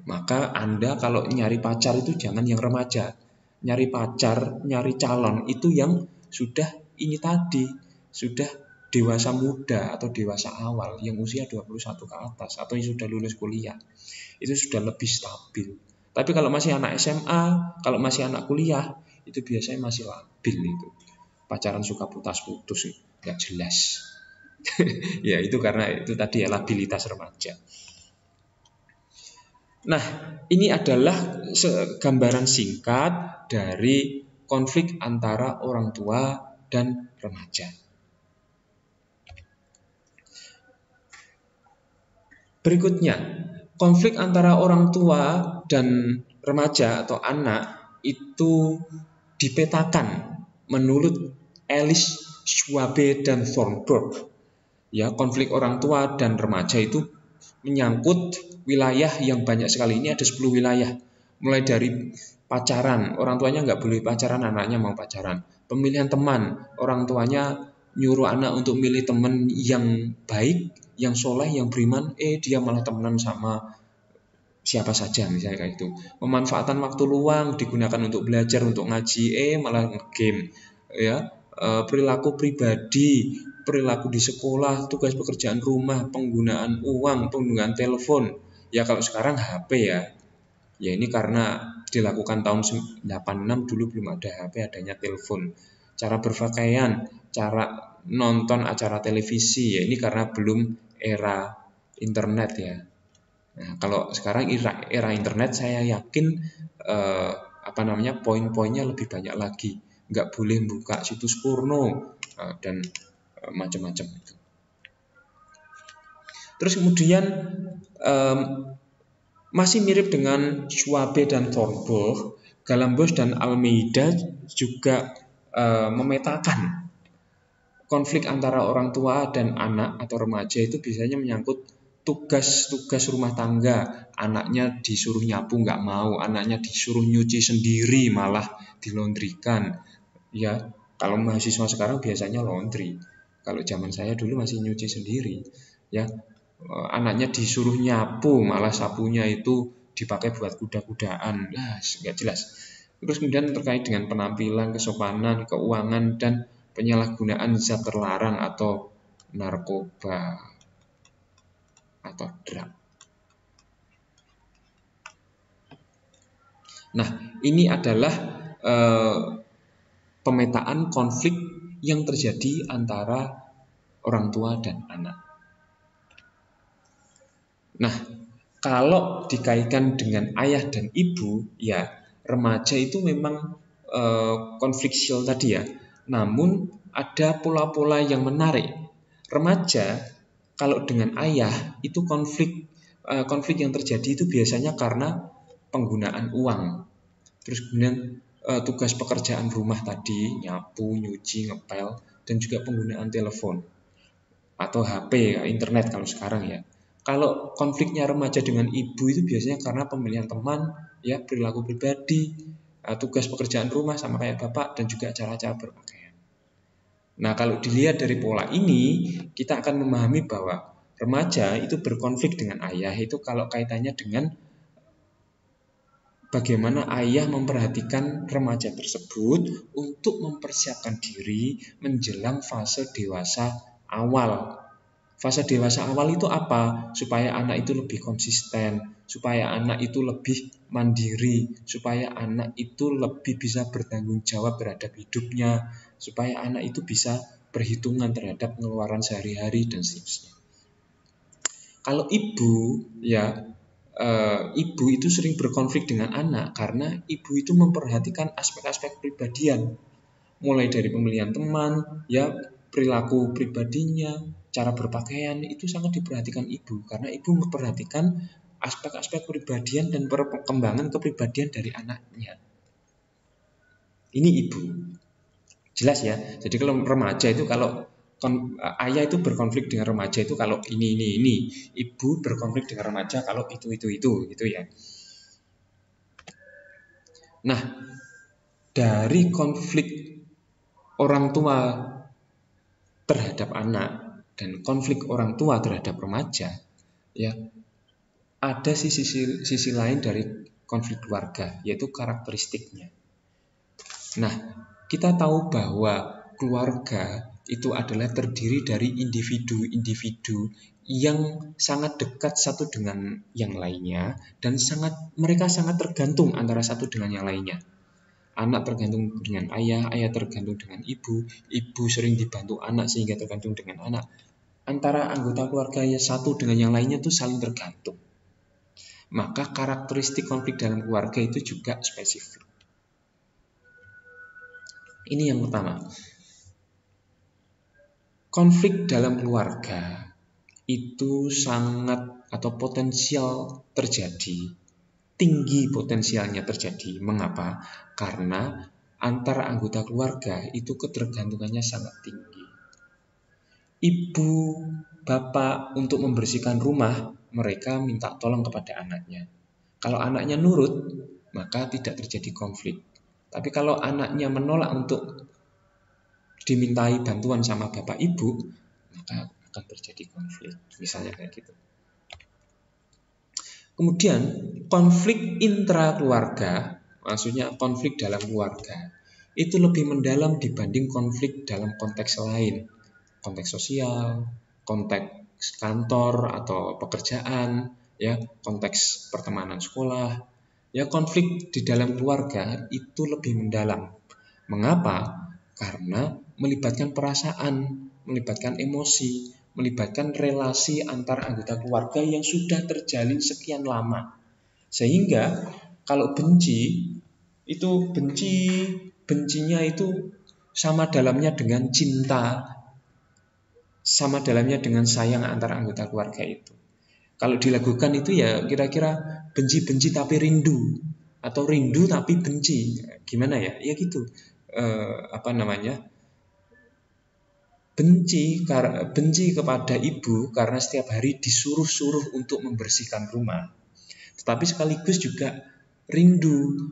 Maka Anda kalau nyari pacar itu jangan yang remaja. Nyari pacar, nyari calon itu yang sudah dewasa muda atau dewasa awal, yang usia 21 ke atas atau yang sudah lulus kuliah. Itu sudah lebih stabil. Tapi kalau masih anak SMA, kalau masih anak kuliah, itu biasanya masih labil itu. Pacaran suka putus-putus, nggak jelas. Ya, itu karena itu tadi ya, labilitas remaja. Nah, ini adalah gambaran singkat dari konflik antara orang tua dan remaja. Berikutnya, konflik antara orang tua dan remaja atau anak itu dipetakan menurut Alice Schwabe dan Thornburg. Ya, konflik orang tua dan remaja itu menyangkut wilayah yang banyak sekali. Ini ada 10 wilayah. Mulai dari pacaran, orang tuanya nggak boleh pacaran, anaknya mau pacaran. Pemilihan teman, orang tuanya nyuruh anak untuk milih teman yang baik, yang soleh, yang beriman, dia malah temenan sama siapa saja misalnya kayak itu. Pemanfaatan waktu luang digunakan untuk belajar, untuk ngaji, malah game. Ya, perilaku pribadi, perilaku di sekolah, tugas pekerjaan rumah, penggunaan uang, penggunaan telepon. Ya kalau sekarang HP ya. Ya ini karena dilakukan tahun 86 dulu belum ada HP, adanya telepon. Cara berpakaian, cara nonton acara televisi ya ini karena belum era internet ya. Nah, kalau sekarang era internet saya yakin poin-poinnya lebih banyak lagi. Nggak boleh buka situs porno dan macam-macam itu. Terus kemudian masih mirip dengan Schwabe dan Thornburg, Galambos dan Almeida juga memetakan konflik antara orang tua dan anak atau remaja itu biasanya menyangkut tugas-tugas rumah tangga. Anaknya disuruh nyapu nggak mau, anaknya disuruh nyuci sendiri malah dilondrikan. Ya, kalau mahasiswa sekarang biasanya laundry. Kalau zaman saya dulu masih nyuci sendiri. Ya, anaknya disuruh nyapu malah sapunya itu dipakai buat kuda-kudaan. Nggak jelas. Terus kemudian terkait dengan penampilan, kesopanan, keuangan, dan penyalahgunaan zat terlarang atau narkoba atau drug. Nah, ini adalah pemetaan konflik yang terjadi antara orang tua dan anak. Nah, kalau dikaitkan dengan ayah dan ibu, ya remaja itu memang konfliksil tadi ya. Namun ada pola-pola yang menarik. Remaja kalau dengan ayah itu konflik yang terjadi itu biasanya karena penggunaan uang. Terus kemudian tugas pekerjaan rumah tadi, nyapu, nyuci, ngepel, dan juga penggunaan telepon atau HP, internet kalau sekarang ya. Kalau konfliknya remaja dengan ibu itu biasanya karena pemilihan teman, ya perilaku pribadi, tugas pekerjaan rumah sama kayak bapak, dan juga cara-cara berpakaian. Nah, kalau dilihat dari pola ini, kita akan memahami bahwa remaja itu berkonflik dengan ayah itu kalau kaitannya dengan bagaimana ayah memperhatikan remaja tersebut untuk mempersiapkan diri menjelang fase dewasa awal. Fase dewasa awal itu apa? Supaya anak itu lebih konsisten, supaya anak itu lebih mandiri, supaya anak itu lebih bisa bertanggung jawab terhadap hidupnya, supaya anak itu bisa perhitungan terhadap pengeluaran sehari-hari dan seterusnya. Kalau ibu, ya ibu itu sering berkonflik dengan anak karena ibu itu memperhatikan aspek-aspek pribadian, mulai dari pemilihan teman, ya perilaku pribadinya, cara berpakaian itu sangat diperhatikan ibu karena ibu memperhatikan aspek-aspek pribadian dan perkembangan kepribadian dari anaknya. Ini ibu. Jelas ya. Jadi kalau remaja itu kalau ayah itu berkonflik dengan remaja itu kalau ini. Ibu berkonflik dengan remaja kalau itu gitu ya. Nah, dari konflik orang tua terhadap anak dan konflik orang tua terhadap remaja, ya ada sisi lain dari konflik keluarga, yaitu karakteristiknya. Nah, kita tahu bahwa keluarga itu adalah terdiri dari individu-individu yang sangat dekat satu dengan yang lainnya dan mereka sangat tergantung antara satu dengan yang lainnya. Anak tergantung dengan ayah, ayah tergantung dengan ibu sering dibantu anak sehingga tergantung dengan anak. Antara anggota keluarga yang satu dengan yang lainnya itu saling tergantung. maka karakteristik konflik dalam keluarga itu juga spesifik. Ini yang pertama. Konflik dalam keluarga itu sangat atau potensial terjadi, tinggi potensialnya terjadi. Mengapa? Karena antara anggota keluarga itu ketergantungannya sangat tinggi. Ibu, bapak untuk membersihkan rumah, mereka minta tolong kepada anaknya. Kalau anaknya nurut, maka tidak terjadi konflik. Tapi kalau anaknya menolak untuk dimintai bantuan sama bapak ibu, maka akan terjadi konflik. Misalnya kayak gitu. Kemudian konflik intrakeluarga, maksudnya konflik dalam keluarga, itu lebih mendalam dibanding konflik dalam konteks lain. Konteks sosial, konteks kantor atau pekerjaan, ya, konteks pertemanan sekolah. Ya, konflik di dalam keluarga itu lebih mendalam. Mengapa? Karena melibatkan perasaan, melibatkan emosi, melibatkan relasi antar anggota keluarga yang sudah terjalin sekian lama. Sehingga kalau benci, itu bencinya itu sama dalamnya dengan cinta, sama dalamnya dengan sayang antara anggota keluarga itu. Kalau dilakukan itu ya kira-kira benci-benci tapi rindu, atau rindu tapi benci. Gimana ya? Ya gitu. Benci kepada ibu karena setiap hari disuruh-suruh untuk membersihkan rumah. Tetapi sekaligus juga rindu,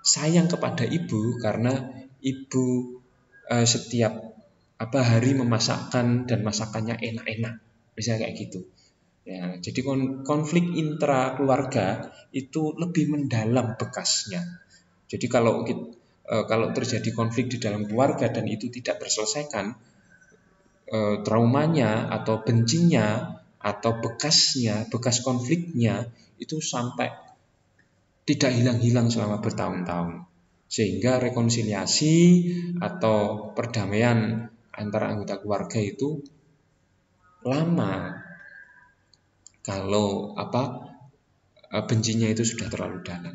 sayang kepada ibu karena ibu setiap hari memasakkan dan masakannya enak-enak. Bisa kayak gitu. Ya, jadi konflik intrakeluarga itu lebih mendalam bekasnya. Jadi kalau terjadi konflik di dalam keluarga dan itu tidak terselesaikan, traumanya atau bencinya atau bekas konfliknya itu sampai tidak hilang-hilang selama bertahun-tahun. Sehingga rekonsiliasi atau perdamaian antara anggota keluarga itu lama kalau bencinya itu sudah terlalu dalam.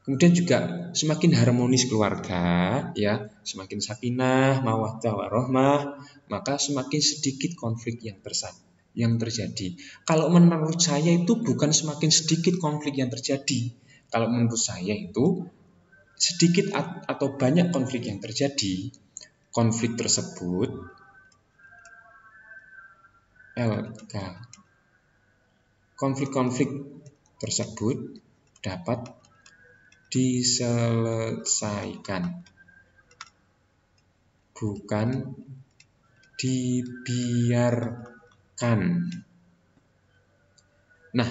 Kemudian juga semakin harmonis keluarga, ya, semakin sakinah, mawaddah warahmah, maka semakin sedikit konflik yang terjadi. Kalau menurut saya itu bukan semakin sedikit konflik yang terjadi. Kalau menurut saya itu sedikit atau banyak konflik yang terjadi, konflik tersebut konflik-konflik tersebut dapat diselesaikan, bukan dibiarkan. Nah,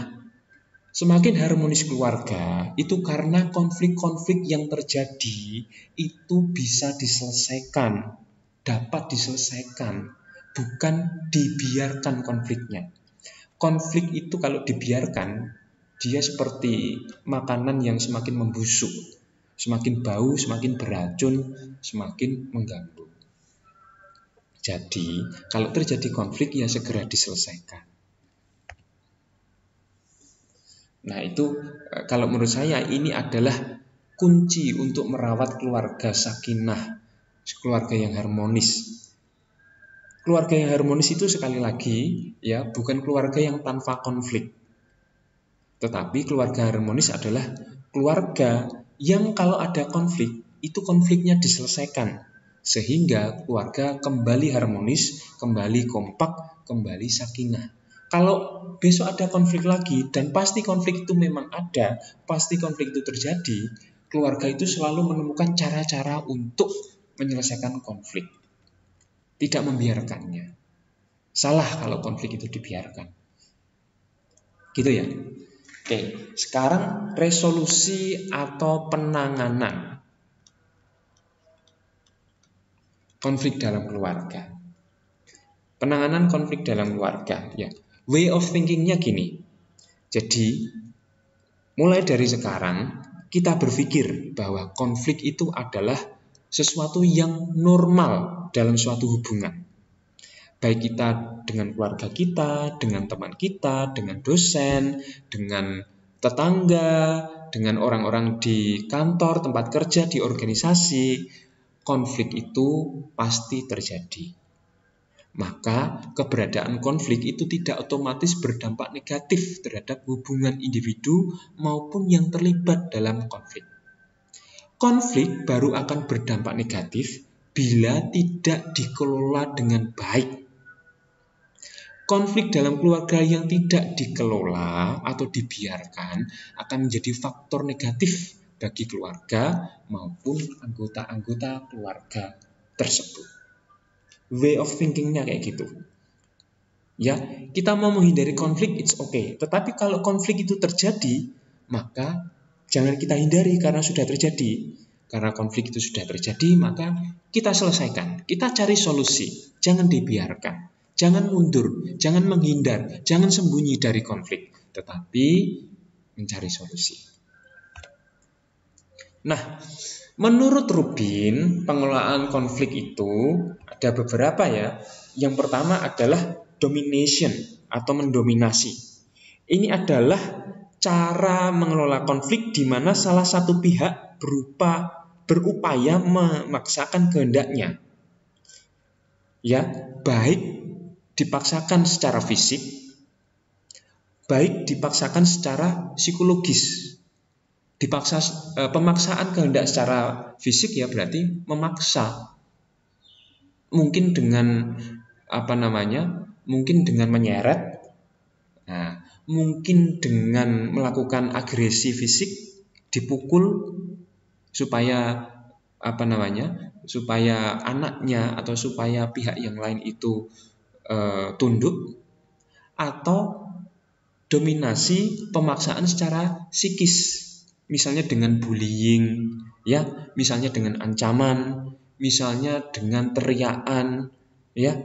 semakin harmonis keluarga itu karena konflik-konflik yang terjadi itu bisa diselesaikan, dapat diselesaikan, bukan dibiarkan konfliknya. Konflik itu kalau dibiarkan, dia seperti makanan yang semakin membusuk, semakin bau, semakin beracun, semakin mengganggu. Jadi, kalau terjadi konflik ya segera diselesaikan. Nah, itu kalau menurut saya ini adalah kunci untuk merawat keluarga sakinah, keluarga yang harmonis. Keluarga yang harmonis itu sekali lagi ya bukan keluarga yang tanpa konflik. Tetapi keluarga harmonis adalah keluarga yang kalau ada konflik, itu konfliknya diselesaikan. Sehingga keluarga kembali harmonis, kembali kompak, kembali sakinah. Kalau besok ada konflik lagi, dan pasti konflik itu memang ada, pasti konflik itu terjadi, keluarga itu selalu menemukan cara-cara untuk menyelesaikan konflik. Tidak membiarkannya. Salah kalau konflik itu dibiarkan. Gitu ya. Oke, sekarang resolusi atau penanganan konflik dalam keluarga. Penanganan konflik dalam keluarga, ya. Way of thinking-nya gini. Jadi, mulai dari sekarang kita berpikir bahwa konflik itu adalah sesuatu yang normal dalam suatu hubungan. baik kita dengan keluarga kita, dengan teman kita, dengan dosen, dengan tetangga, dengan orang-orang di kantor, tempat kerja, di organisasi, konflik itu pasti terjadi. Maka keberadaan konflik itu tidak otomatis berdampak negatif terhadap hubungan individu maupun yang terlibat dalam konflik. Konflik baru akan berdampak negatif bila tidak dikelola dengan baik. Konflik dalam keluarga yang tidak dikelola atau dibiarkan akan menjadi faktor negatif bagi keluarga maupun anggota-anggota keluarga tersebut. Way of thinking-nya kayak gitu. Ya, kita mau menghindari konflik, it's okay. Tetapi kalau konflik itu terjadi, maka jangan kita hindari karena sudah terjadi. Karena konflik itu sudah terjadi, maka kita selesaikan. Kita cari solusi, jangan dibiarkan. Jangan mundur, jangan menghindar, jangan sembunyi dari konflik, tetapi mencari solusi. Nah, menurut Rubin, pengelolaan konflik itu ada beberapa ya. Yang pertama adalah domination atau mendominasi. Ini adalah cara mengelola konflik di mana salah satu pihak berupaya memaksakan kehendaknya. Ya, baik dipaksakan secara fisik, baik dipaksakan secara psikologis. Pemaksaan kehendak secara fisik ya berarti memaksa. Mungkin dengan mungkin dengan menyeret, mungkin dengan melakukan agresi fisik, dipukul supaya supaya anaknya atau supaya pihak yang lain itu tunduk, atau dominasi pemaksaan secara psikis, misalnya dengan bullying, ya, misalnya dengan ancaman, misalnya dengan teriakan, ya,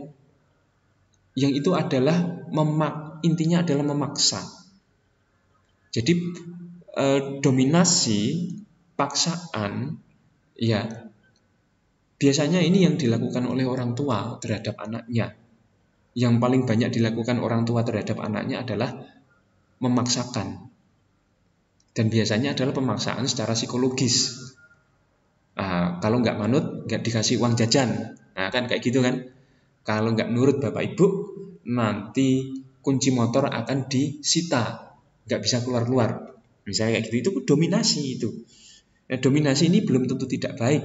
yang itu adalah intinya adalah memaksa. Jadi dominasi, paksaan, ya, biasanya ini yang dilakukan oleh orang tua terhadap anaknya. Yang paling banyak dilakukan orang tua terhadap anaknya adalah memaksakan. Dan biasanya adalah pemaksaan secara psikologis. Kalau nggak manut, nggak dikasih uang jajan. Nah, kan kayak gitu kan. Kalau nggak nurut bapak ibu, nanti kunci motor akan disita. Nggak bisa keluar-keluar. Misalnya kayak gitu, itu dominasi itu. Nah, dominasi ini belum tentu tidak baik.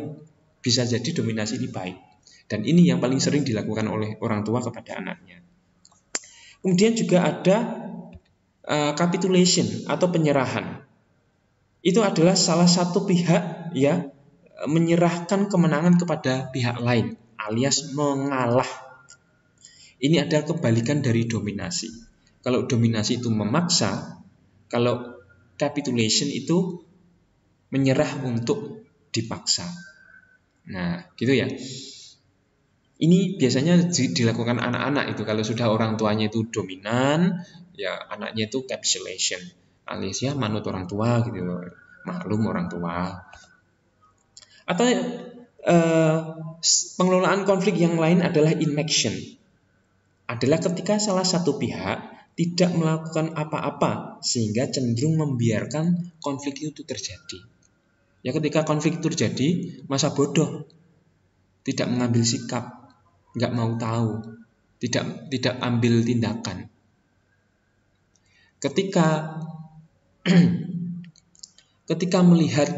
Bisa jadi dominasi ini baik. Dan ini yang paling sering dilakukan oleh orang tua kepada anaknya. Kemudian juga ada capitulation atau penyerahan. Itu adalah salah satu pihak ya menyerahkan kemenangan kepada pihak lain, alias mengalah. Ini adalah kebalikan dari dominasi. Kalau dominasi itu memaksa, kalau capitulation itu menyerah untuk dipaksa. Nah, gitu ya. Ini biasanya dilakukan anak-anak itu kalau sudah orang tuanya itu dominan, ya anaknya itu capitulation, alias ya manut orang tua gitu, maklum orang tua. Atau pengelolaan konflik yang lain adalah inaction. Adalah ketika salah satu pihak tidak melakukan apa-apa sehingga cenderung membiarkan konflik itu terjadi. Ya ketika konflik itu terjadi, masa bodoh, tidak mengambil sikap, nggak mau tahu, tidak ambil tindakan. Ketika melihat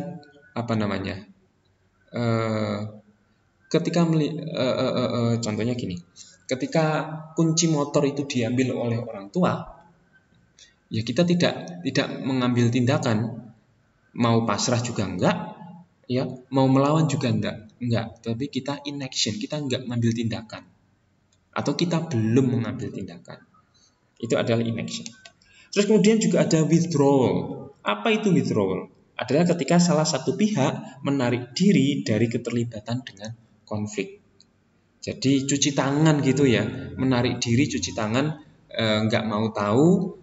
contohnya gini, ketika kunci motor itu diambil oleh orang tua, ya kita tidak mengambil tindakan, mau pasrah juga enggak, ya mau melawan juga enggak, tapi kita inaction, kita enggak mengambil tindakan, atau kita belum mengambil tindakan. Itu adalah inaction. Terus kemudian juga ada withdrawal. Apa itu withdrawal? Adalah ketika salah satu pihak menarik diri dari keterlibatan dengan konflik. Jadi cuci tangan gitu ya, menarik diri, cuci tangan, enggak mau tahu,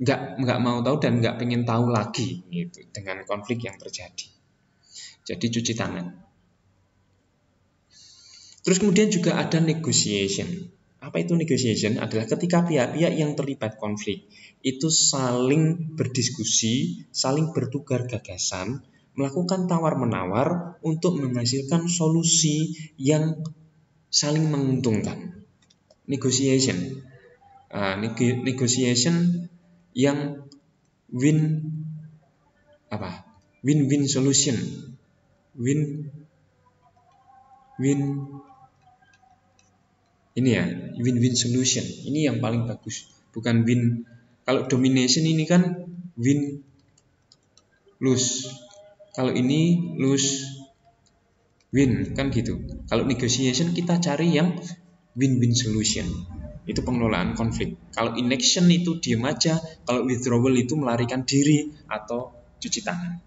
nggak mau tahu dan nggak pengen tahu lagi gitu dengan konflik yang terjadi. Jadi cuci tangan. Terus kemudian juga ada negotiation. Apa itu negotiation? Adalah ketika pihak-pihak yang terlibat konflik itu saling berdiskusi, saling bertukar gagasan, melakukan tawar-menawar untuk menghasilkan solusi yang saling menguntungkan. Negotiation. Negotiation yang win-win solution. Win-win solution. Ini yang paling bagus. Bukan win. Kalau domination ini kan win lose. Kalau ini lose win, kan gitu. Kalau negotiation kita cari yang win-win solution. Itu pengelolaan konflik. Kalau inaction itu diam aja. Kalau withdrawal itu melarikan diri atau cuci tangan.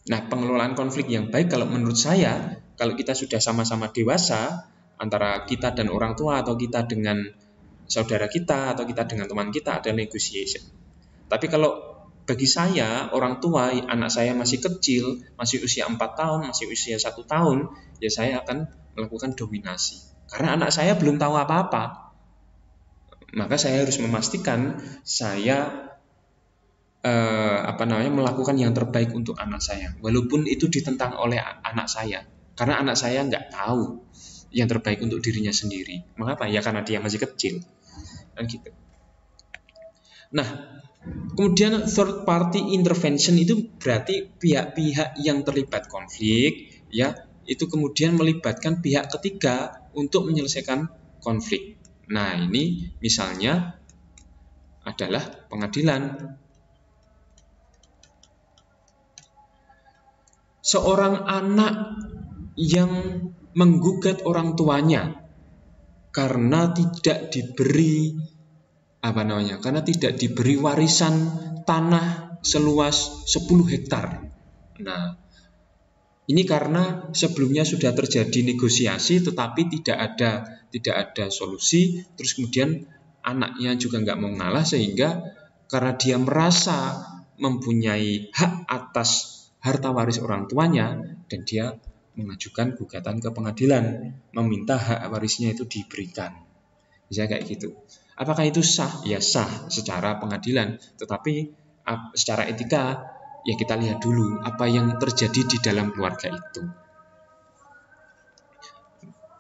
Nah, pengelolaan konflik yang baik kalau menurut saya, kalau kita sudah sama-sama dewasa, antara kita dan orang tua atau kita dengan saudara kita atau kita dengan teman kita, ada negotiation. Tapi kalau bagi saya, orang tua, anak saya masih kecil, masih usia 4 tahun, masih usia 1 tahun, ya saya akan melakukan dominasi. Karena anak saya belum tahu apa-apa. Maka saya harus memastikan saya melakukan yang terbaik untuk anak saya. Walaupun itu ditentang oleh anak saya. Karena anak saya nggak tahu yang terbaik untuk dirinya sendiri. Mengapa? Ya karena dia masih kecil. Dan gitu. Nah, kemudian third party intervention itu berarti pihak-pihak yang terlibat konflik, ya, itu kemudian melibatkan pihak ketiga untuk menyelesaikan konflik. Nah, ini misalnya adalah pengadilan. Seorang anak yang menggugat orang tuanya karena tidak diberi warisan tanah seluas 10 hektar. Nah, ini karena sebelumnya sudah terjadi negosiasi tetapi tidak ada solusi, terus kemudian anaknya juga nggak mau ngalah, sehingga karena dia merasa mempunyai hak atas harta waris orang tuanya dan dia mengajukan gugatan ke pengadilan meminta hak warisnya itu diberikan. Bisa kayak gitu. Apakah itu sah? Ya sah secara pengadilan, tetapi secara etika ya kita lihat dulu apa yang terjadi di dalam keluarga itu.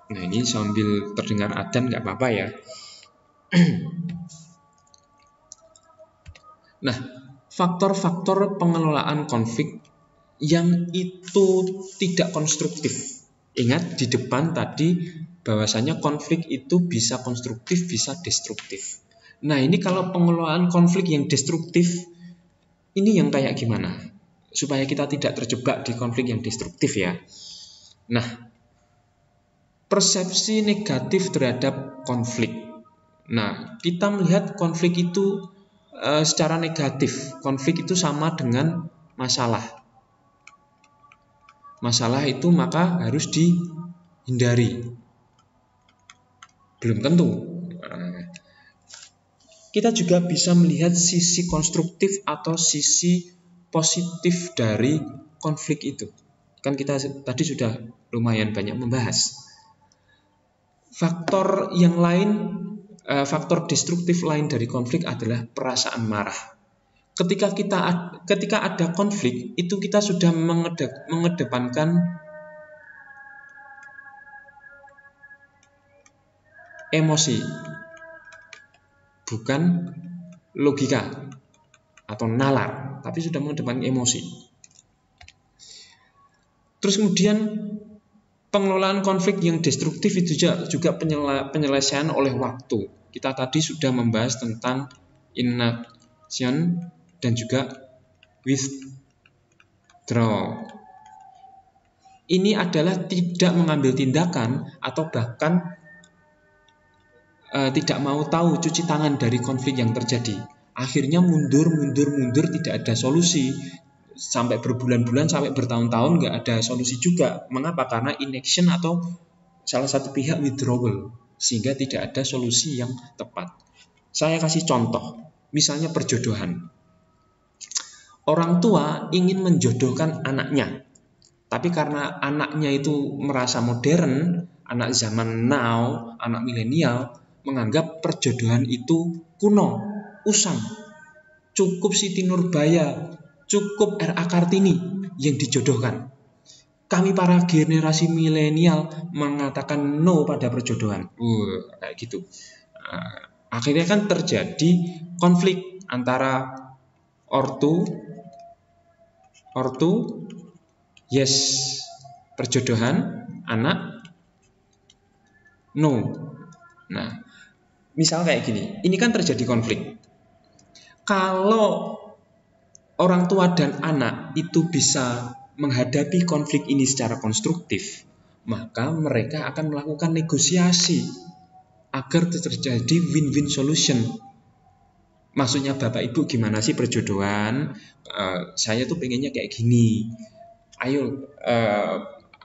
Nah, ini sambil terdengar adzan nggak apa-apa ya. Nah, faktor-faktor pengelolaan konflik yang itu tidak konstruktif. Ingat di depan tadi bahwasanya konflik itu bisa konstruktif, bisa destruktif. Nah, ini kalau pengelolaan konflik yang destruktif, ini yang kayak gimana? Supaya kita tidak terjebak di konflik yang destruktif ya. Nah, persepsi negatif terhadap konflik. Nah, kita melihat konflik itu secara negatif. Konflik itu sama dengan masalah. Masalah itu maka harus dihindari. Belum tentu. Kita juga bisa melihat sisi konstruktif atau sisi positif dari konflik itu. Kan kita tadi sudah lumayan banyak membahas. Faktor yang lain, faktor destruktif lain dari konflik adalah perasaan marah. Ketika ada konflik, itu kita sudah mengedepankan emosi, bukan logika atau nalar, tapi sudah mengedepankan emosi. Terus kemudian pengelolaan konflik yang destruktif itu juga penyelesaian oleh waktu. Kita tadi sudah membahas tentang inaction dan juga withdraw. Ini adalah tidak mengambil tindakan atau bahkan tidak mau tahu cuci tangan dari konflik yang terjadi. Akhirnya mundur, tidak ada solusi. Sampai berbulan-bulan, sampai bertahun-tahun nggak ada solusi juga. Mengapa? Karena inaction atau salah satu pihak withdrawal, sehingga tidak ada solusi yang tepat. Saya kasih contoh, misalnya perjodohan. Orang tua ingin menjodohkan anaknya, tapi karena anaknya itu merasa modern, anak zaman now, anak milenial menganggap perjodohan itu kuno, usang. Cukup Siti Nurbaya, cukup R.A. Kartini yang dijodohkan. Kami para generasi milenial mengatakan no pada perjodohan. Kayak gitu. Akhirnya kan terjadi konflik antara ortu yes perjodohan, anak no. Nah, misal kayak gini, ini kan terjadi konflik. Kalau orang tua dan anak itu bisa menghadapi konflik ini secara konstruktif, maka mereka akan melakukan negosiasi agar terjadi win-win solution. Maksudnya Bapak Ibu gimana sih perjodohan? Saya tuh pengennya kayak gini. Ayo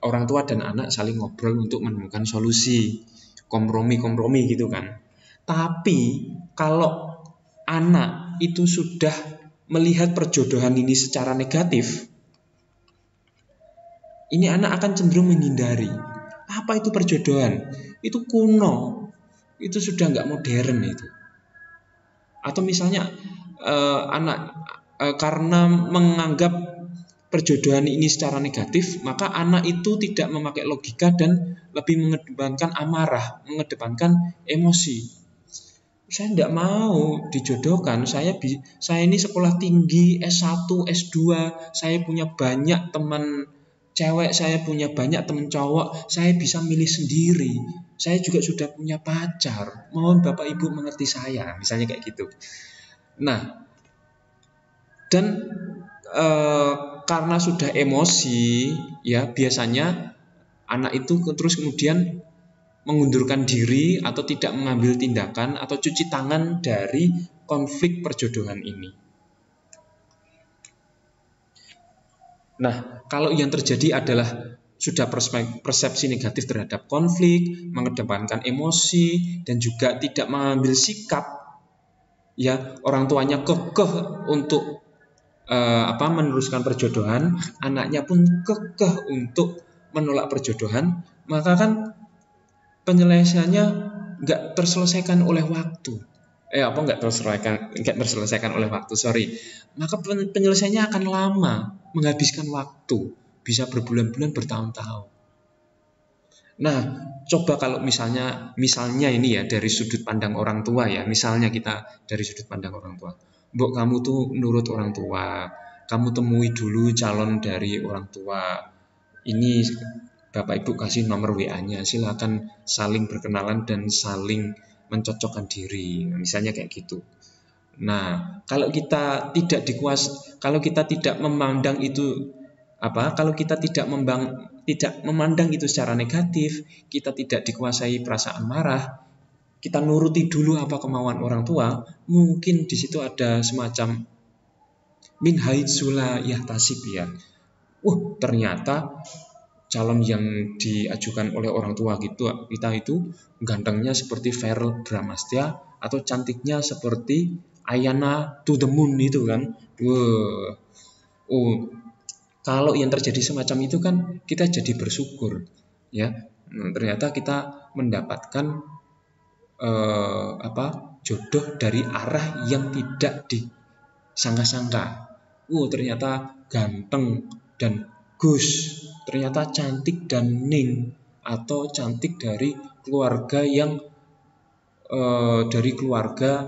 orang tua dan anak saling ngobrol untuk menemukan solusi, kompromi gitu kan. Tapi kalau anak itu sudah melihat perjodohan ini secara negatif, ini anak akan cenderung menghindari. Apa itu perjodohan? Itu kuno, itu sudah nggak modern itu. Atau misalnya anak karena menganggap perjodohan ini secara negatif, maka anak itu tidak memakai logika dan lebih mengedepankan amarah, mengedepankan emosi. Saya tidak mau dijodohkan, saya ini sekolah tinggi, S1, S2, saya punya banyak teman cewek, saya punya banyak teman cowok, saya bisa milih sendiri. Saya juga sudah punya pacar, mohon Bapak Ibu mengerti saya, misalnya kayak gitu. Nah, dan karena sudah emosi, ya biasanya anak itu terus kemudian mengundurkan diri atau tidak mengambil tindakan atau cuci tangan dari konflik perjodohan ini. Nah, kalau yang terjadi adalah sudah persepsi negatif terhadap konflik, mengedepankan emosi, dan juga tidak mengambil sikap, ya orang tuanya kekeh untuk meneruskan perjodohan, anaknya pun kekeh untuk menolak perjodohan, maka kan penyelesaiannya nggak terselesaikan oleh waktu. Nggak terselesaikan oleh waktu, maka penyelesaiannya akan lama, menghabiskan waktu, bisa berbulan-bulan, bertahun-tahun. Nah, coba kalau misalnya ini ya dari sudut pandang orang tua ya, misalnya kita dari sudut pandang orang tua, Mbok kamu tuh nurut orang tua, kamu temui dulu calon dari orang tua, ini Bapak Ibu kasih nomor WA-nya, silakan saling berkenalan dan saling mencocokkan diri, misalnya kayak gitu. Nah, kalau kita tidak memandang itu kalau kita tidak memandang itu secara negatif, kita tidak dikuasai perasaan marah, kita nuruti dulu apa kemauan orang tua, mungkin di situ ada semacam min haitsu la yahtasib ya. Ternyata calon yang diajukan oleh orang tua kita itu gantengnya seperti Verrell Bramastya atau cantiknya seperti Ayana to the Moon itu kan. Kalau yang terjadi semacam itu kan kita jadi bersyukur ya. Ternyata kita mendapatkan jodoh dari arah yang tidak disangka-sangka. Ternyata ganteng dan Gus, ternyata cantik dan Ning, atau cantik dari keluarga yang dari keluarga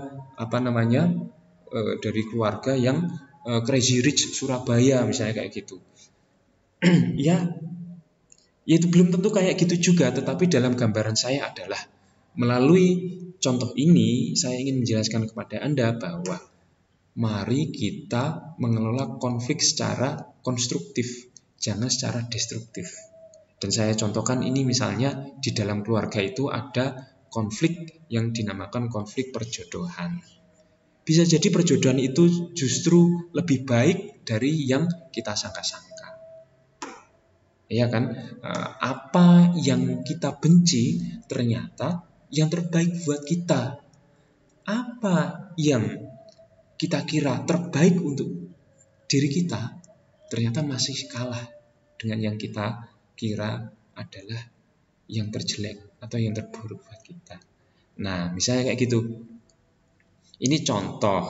yang Crazy Rich Surabaya misalnya kayak gitu. ya itu belum tentu kayak gitu juga, tetapi dalam gambaran saya adalah melalui contoh ini saya ingin menjelaskan kepada Anda bahwa mari kita mengelola konflik secara konstruktif, jangan secara destruktif. Dan saya contohkan ini misalnya di dalam keluarga itu ada konflik yang dinamakan konflik perjodohan. Bisa jadi perjodohan itu justru lebih baik dari yang kita sangka-sangka. Ya kan? Apa yang kita benci ternyata yang terbaik buat kita. Apa yang kita kira terbaik untuk diri kita ternyata masih kalah dengan yang kita kira adalah yang terjelek atau yang terburuk buat kita. Nah, misalnya kayak gitu. Ini contoh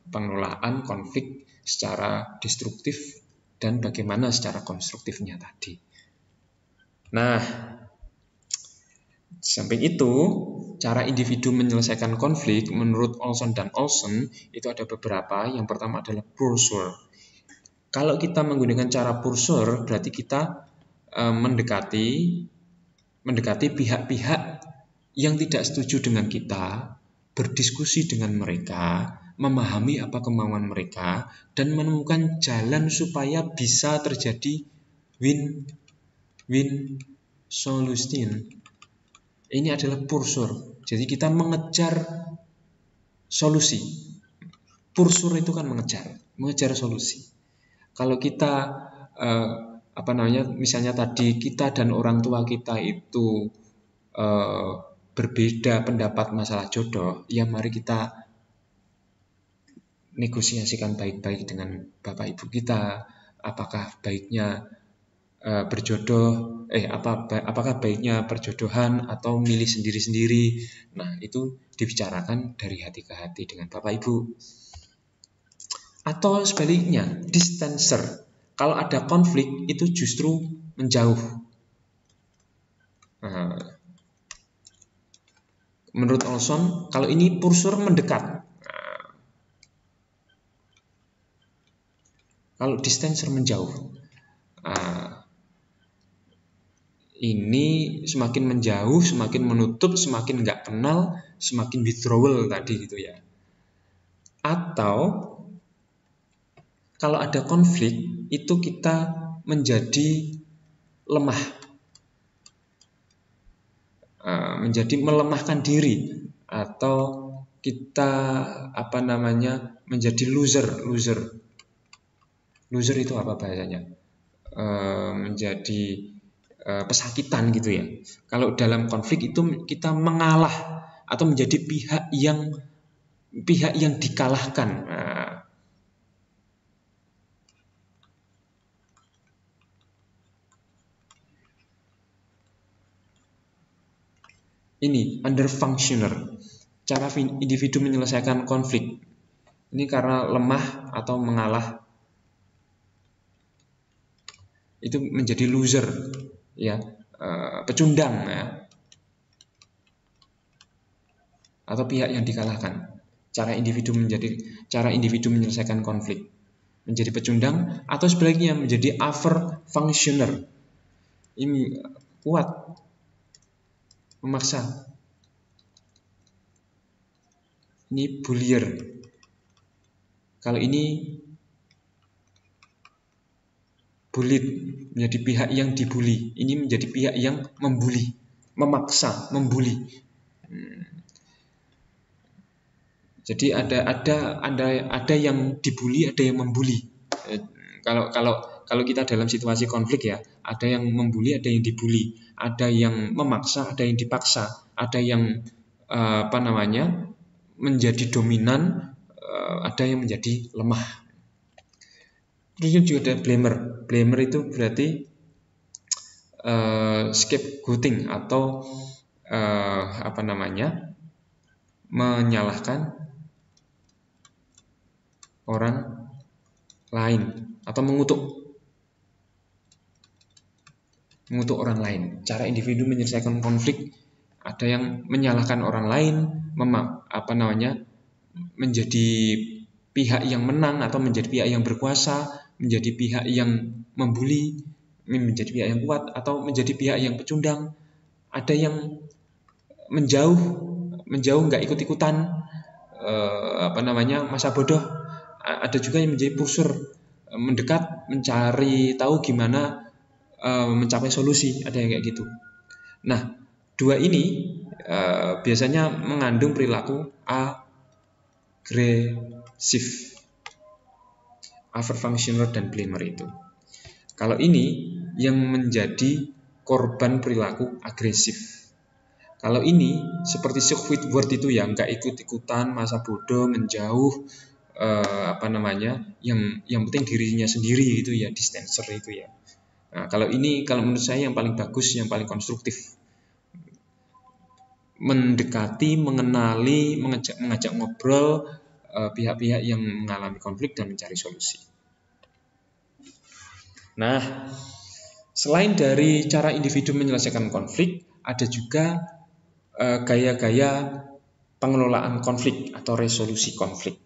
pengelolaan konflik secara destruktif dan bagaimana secara konstruktifnya tadi. Nah, samping itu, cara individu menyelesaikan konflik menurut Olson dan Olson itu ada beberapa. Yang pertama adalah pursuer. Kalau kita menggunakan cara pursuer, berarti kita mendekati pihak-pihak yang tidak setuju dengan kita, berdiskusi dengan mereka, memahami apa kemauan mereka, dan menemukan jalan supaya bisa terjadi win-win solution. Ini adalah pursuer. Jadi kita mengejar solusi. Pursuer itu kan mengejar solusi. Kalau kita misalnya tadi kita dan orang tua kita itu berbeda pendapat masalah jodoh, ya mari kita negosiasikan baik-baik dengan bapak ibu kita. Apakah baiknya apakah baiknya perjodohan atau milih sendiri-sendiri. Nah, itu dibicarakan dari hati ke hati dengan bapak ibu. Atau sebaliknya, distancer. Kalau ada konflik itu justru menjauh. Menurut Olson, kalau ini pursuer mendekat. Kalau distancer menjauh. Ini semakin menjauh, semakin menutup, semakin nggak kenal, semakin withdrawal tadi gitu ya. Atau kalau ada konflik itu kita menjadi lemah, menjadi melemahkan diri, atau kita menjadi loser. Loser itu apa bahasanya? Menjadi pesakitan gitu ya. Kalau dalam konflik itu kita mengalah atau menjadi pihak yang dikalahkan. Ini under functioner, cara individu menyelesaikan konflik. Ini karena lemah atau mengalah, itu menjadi loser, ya, pecundang, ya, atau pihak yang dikalahkan. Cara individu menyelesaikan konflik, menjadi pecundang, atau sebaliknya menjadi over functioner. Ini kuat, memaksa. Ini bullier. Kalau ini bullied, menjadi pihak yang dibully. Ini menjadi pihak yang membuli, memaksa, membuli. Jadi ada yang dibully, ada yang membuli. Kalau kita dalam situasi konflik ya, ada yang membuli, ada yang dibully, ada yang memaksa, ada yang dipaksa, ada yang menjadi dominan, ada yang menjadi lemah. Terus juga ada blamer. Blamer itu berarti scapegoating atau menyalahkan orang lain atau mengutuk orang lain. Cara individu menyelesaikan konflik, ada yang menyalahkan orang lain, menjadi pihak yang menang atau menjadi pihak yang berkuasa, menjadi pihak yang membuli, menjadi pihak yang kuat, atau menjadi pihak yang pecundang. Ada yang menjauh nggak ikut-ikutan, masa bodoh. Ada juga yang menjadi pursuer, mendekat, mencari tahu gimana mencapai solusi. Ada yang kayak gitu. Nah, dua ini biasanya mengandung perilaku agresif, overfunctioner dan blamer itu. Kalau ini yang menjadi korban perilaku agresif. Kalau ini seperti Squidward itu ya, nggak ikut-ikutan, masa bodoh, menjauh, yang penting dirinya sendiri itu ya, distancer itu ya. Nah, kalau menurut saya yang paling bagus, yang paling konstruktif. Mendekati, mengenali, mengajak ngobrol pihak-pihak yang mengalami konflik dan mencari solusi. Nah, selain dari cara individu menyelesaikan konflik, ada juga gaya-gaya pengelolaan konflik atau resolusi konflik.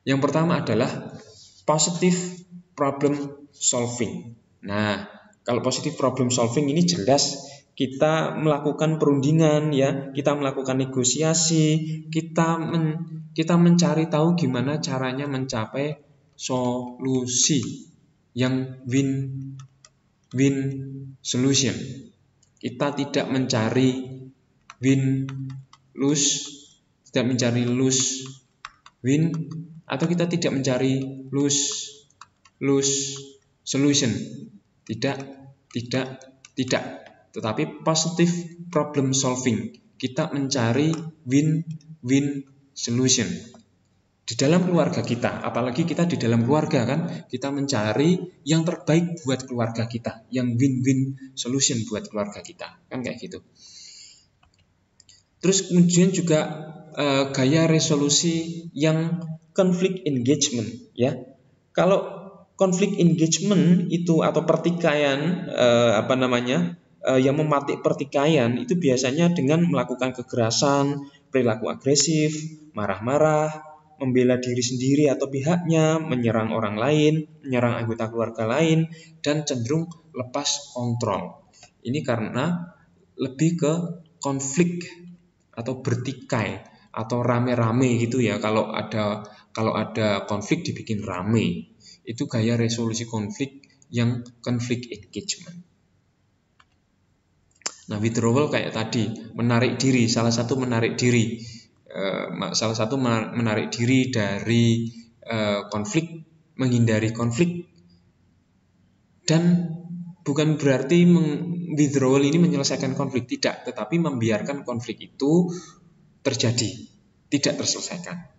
Yang pertama adalah positive problem solving. Nah, kalau positive problem solving ini jelas kita melakukan perundingan, ya, kita melakukan negosiasi, kita mencari tahu gimana caranya mencapai solusi yang win-win solution. Kita tidak mencari win-lose, tidak mencari lose-win, atau kita tidak mencari lose-lose solution. Tidak. Tetapi positive problem solving. Kita mencari win-win solution. Di dalam keluarga kita, apalagi kita di dalam keluarga kan, kita mencari yang terbaik buat keluarga kita, yang win-win solution buat keluarga kita, kan kayak gitu. Terus kemudian juga gaya resolusi yang conflict engagement, ya. Kalau conflict engagement itu atau pertikaian yang mematik pertikaian itu biasanya dengan melakukan kekerasan, perilaku agresif, marah-marah, membela diri sendiri atau pihaknya, menyerang orang lain, menyerang anggota keluarga lain, dan cenderung lepas kontrol. Ini karena lebih ke konflik atau bertikai atau rame-rame gitu ya. Kalau ada konflik dibikin rame. Itu gaya resolusi konflik yang conflict engagement. Nah, withdrawal kayak tadi, menarik diri, salah satu menarik diri dari konflik, menghindari konflik. Dan bukan berarti withdrawal ini menyelesaikan konflik, tidak, tetapi membiarkan konflik itu terjadi, tidak terselesaikan.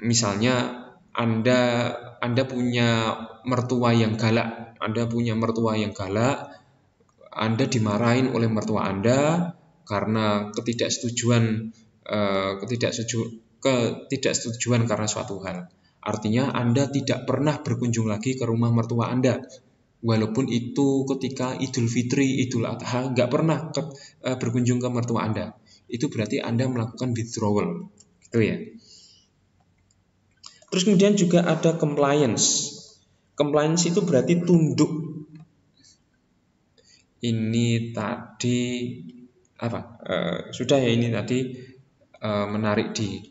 Misalnya Anda punya mertua yang galak, Anda dimarahin oleh mertua Anda karena ketidaksetujuan karena suatu hal. Artinya Anda tidak pernah berkunjung lagi ke rumah mertua Anda. Walaupun itu ketika Idul Fitri, Idul Adha, nggak pernah berkunjung ke mertua Anda. Itu berarti Anda melakukan withdrawal, gitu ya. Terus kemudian juga ada compliance. Compliance itu berarti tunduk. Ini tadi sudah ya, ini tadi menarik di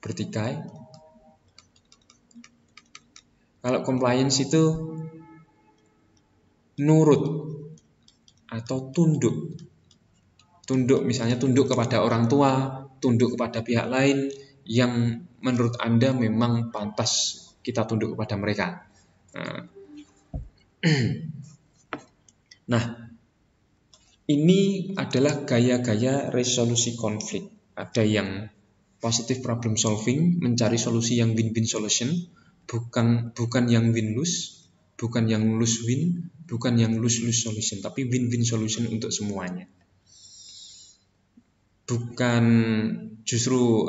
bertikai. Kalau compliance itu nurut atau tunduk. Misalnya tunduk kepada orang tua, tunduk kepada pihak lain yang menurut Anda memang pantas kita tunduk kepada mereka. Nah, ini adalah gaya-gaya resolusi konflik. Ada yang positive problem solving, mencari solusi yang win-win solution, bukan yang win-lose, bukan yang lose-win, bukan yang lose-lose solution, tapi win-win solution untuk semuanya. Bukan justru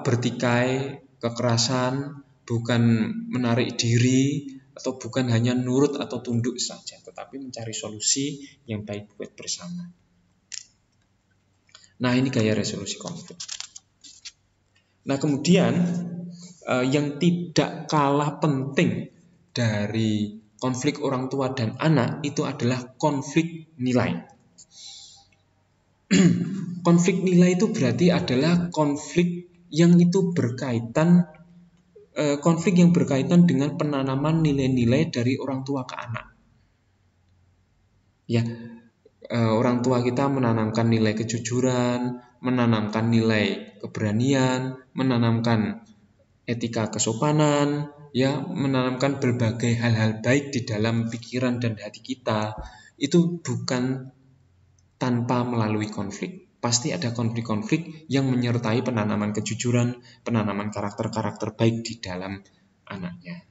bertikai, kekerasan, bukan menarik diri, atau bukan hanya nurut atau tunduk saja, tetapi mencari solusi yang baik buat bersama. Nah, ini gaya resolusi konflik. Nah, kemudian yang tidak kalah penting dari konflik orang tua dan anak itu adalah konflik nilai. Konflik nilai itu berarti adalah konflik yang berkaitan dengan penanaman nilai-nilai dari orang tua ke anak. Ya, orang tua kita menanamkan nilai kejujuran, menanamkan nilai keberanian, menanamkan etika kesopanan, ya, menanamkan berbagai hal-hal baik di dalam pikiran dan hati kita. Itu bukan tanpa melalui konflik. Pasti ada konflik-konflik yang menyertai penanaman kejujuran, penanaman karakter-karakter baik di dalam anaknya.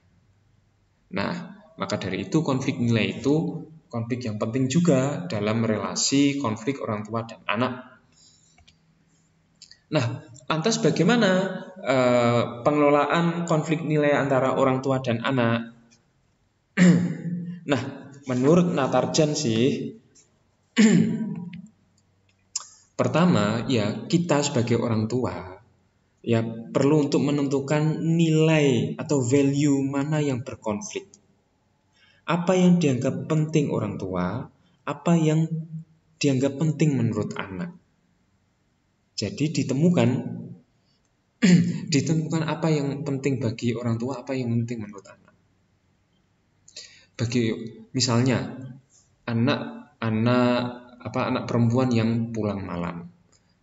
Nah, maka dari itu konflik nilai itu konflik yang penting juga dalam relasi konflik orang tua dan anak. Nah, lantas bagaimana pengelolaan konflik nilai antara orang tua dan anak? Nah, menurut Natarjan sih, pertama ya kita sebagai orang tua ya perlu untuk menentukan nilai atau value mana yang berkonflik. Apa yang dianggap penting orang tua, apa yang dianggap penting menurut anak. Jadi ditemukan apa yang penting bagi orang tua, apa yang penting menurut anak. Bagi misalnya anak perempuan yang pulang malam.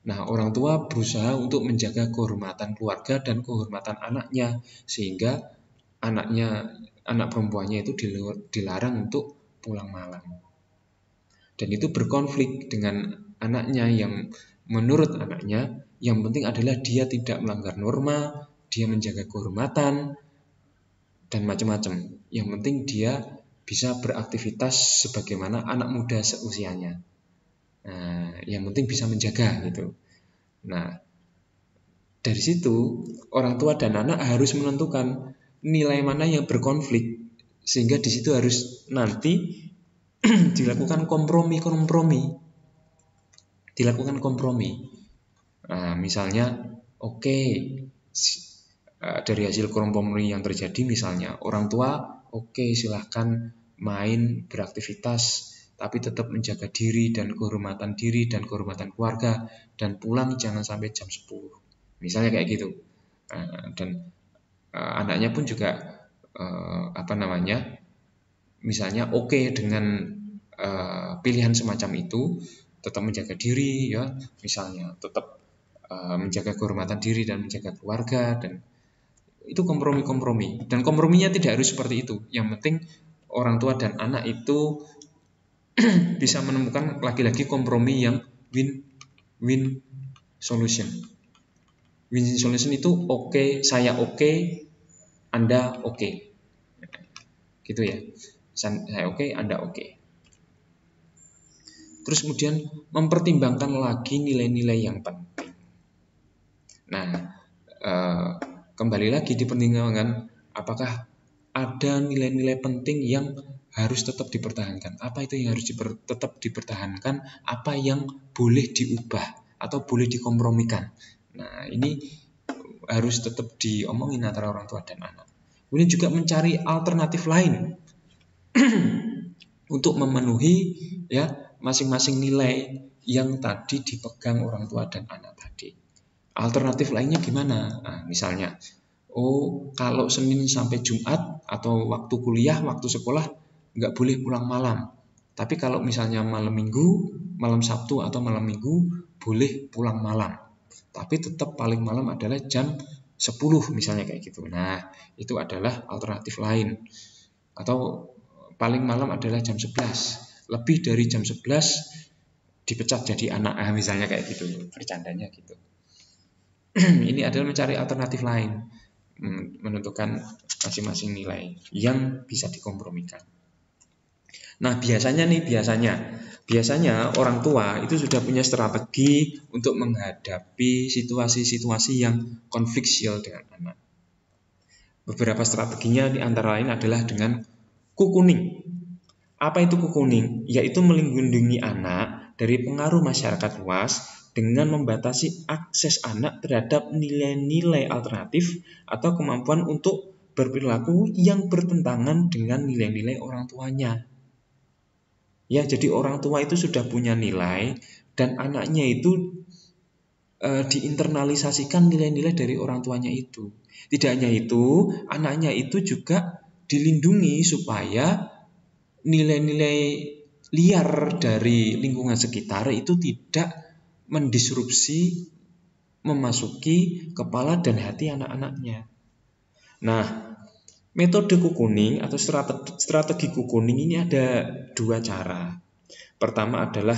Nah, orang tua berusaha untuk menjaga kehormatan keluarga dan kehormatan anaknya sehingga anak perempuannya itu dilarang untuk pulang malam. Dan itu berkonflik dengan anaknya yang menurut anaknya yang penting adalah dia tidak melanggar norma, dia menjaga kehormatan dan macam-macam. Yang penting dia bisa beraktivitas sebagaimana anak muda seusianya. Nah, yang penting bisa menjaga gitu. Nah, dari situ orang tua dan anak harus menentukan nilai mana yang berkonflik sehingga di situ harus nanti dilakukan kompromi. Nah, misalnya dari hasil kompromi yang terjadi misalnya orang tua silahkan main beraktivitas tapi tetap menjaga diri dan kehormatan keluarga dan pulang jangan sampai jam 10 misalnya kayak gitu. Dan anaknya pun juga misalnya dengan pilihan semacam itu, tetap menjaga diri ya, misalnya tetap menjaga kehormatan diri dan menjaga keluarga, dan itu kompromi. Dan komprominya tidak harus seperti itu. Yang penting orang tua dan anak itu bisa menemukan lagi-lagi kompromi yang win-win solution. Win-win solution itu saya Anda gitu ya. Saya Anda Terus kemudian mempertimbangkan lagi nilai-nilai yang penting. Nah, kembali lagi dipertimbangkan apakah ada nilai-nilai penting yang harus tetap dipertahankan. Apa itu yang harus tetap dipertahankan? Apa yang boleh diubah atau boleh dikompromikan? Nah, ini harus tetap diomongin antara orang tua dan anak. Kemudian juga mencari alternatif lain untuk memenuhi ya masing-masing nilai yang tadi dipegang orang tua dan anak tadi. Alternatif lainnya gimana? Nah, misalnya, kalau Senin sampai Jumat atau waktu kuliah, waktu sekolah nggak boleh pulang malam. Tapi kalau misalnya malam Minggu, malam Sabtu atau malam Minggu boleh pulang malam. Tapi tetap paling malam adalah jam 10 misalnya kayak gitu. Nah, itu adalah alternatif lain. Atau paling malam adalah jam 11. Lebih dari jam 11 dipecat jadi anak, misalnya kayak gitu. Bercandanya gitu. Ini adalah mencari alternatif lain, menentukan masing-masing nilai yang bisa dikompromikan. Nah, biasanya orang tua itu sudah punya strategi untuk menghadapi situasi-situasi yang konfliksil dengan anak. Beberapa strateginya di antara lain adalah dengan kukuning. Apa itu kukuning? Yaitu melindungi anak dari pengaruh masyarakat luas dengan membatasi akses anak terhadap nilai-nilai alternatif atau kemampuan untuk berperilaku yang bertentangan dengan nilai-nilai orang tuanya. Ya, jadi orang tua itu sudah punya nilai dan anaknya itu diinternalisasikan nilai-nilai dari orang tuanya itu. Tidak hanya itu, anaknya itu juga dilindungi supaya nilai-nilai liar dari lingkungan sekitar itu tidak mendisrupsi, memasuki kepala dan hati anak-anaknya. Nah, metode kukuning atau strategi kukuning ini ada dua cara. Pertama adalah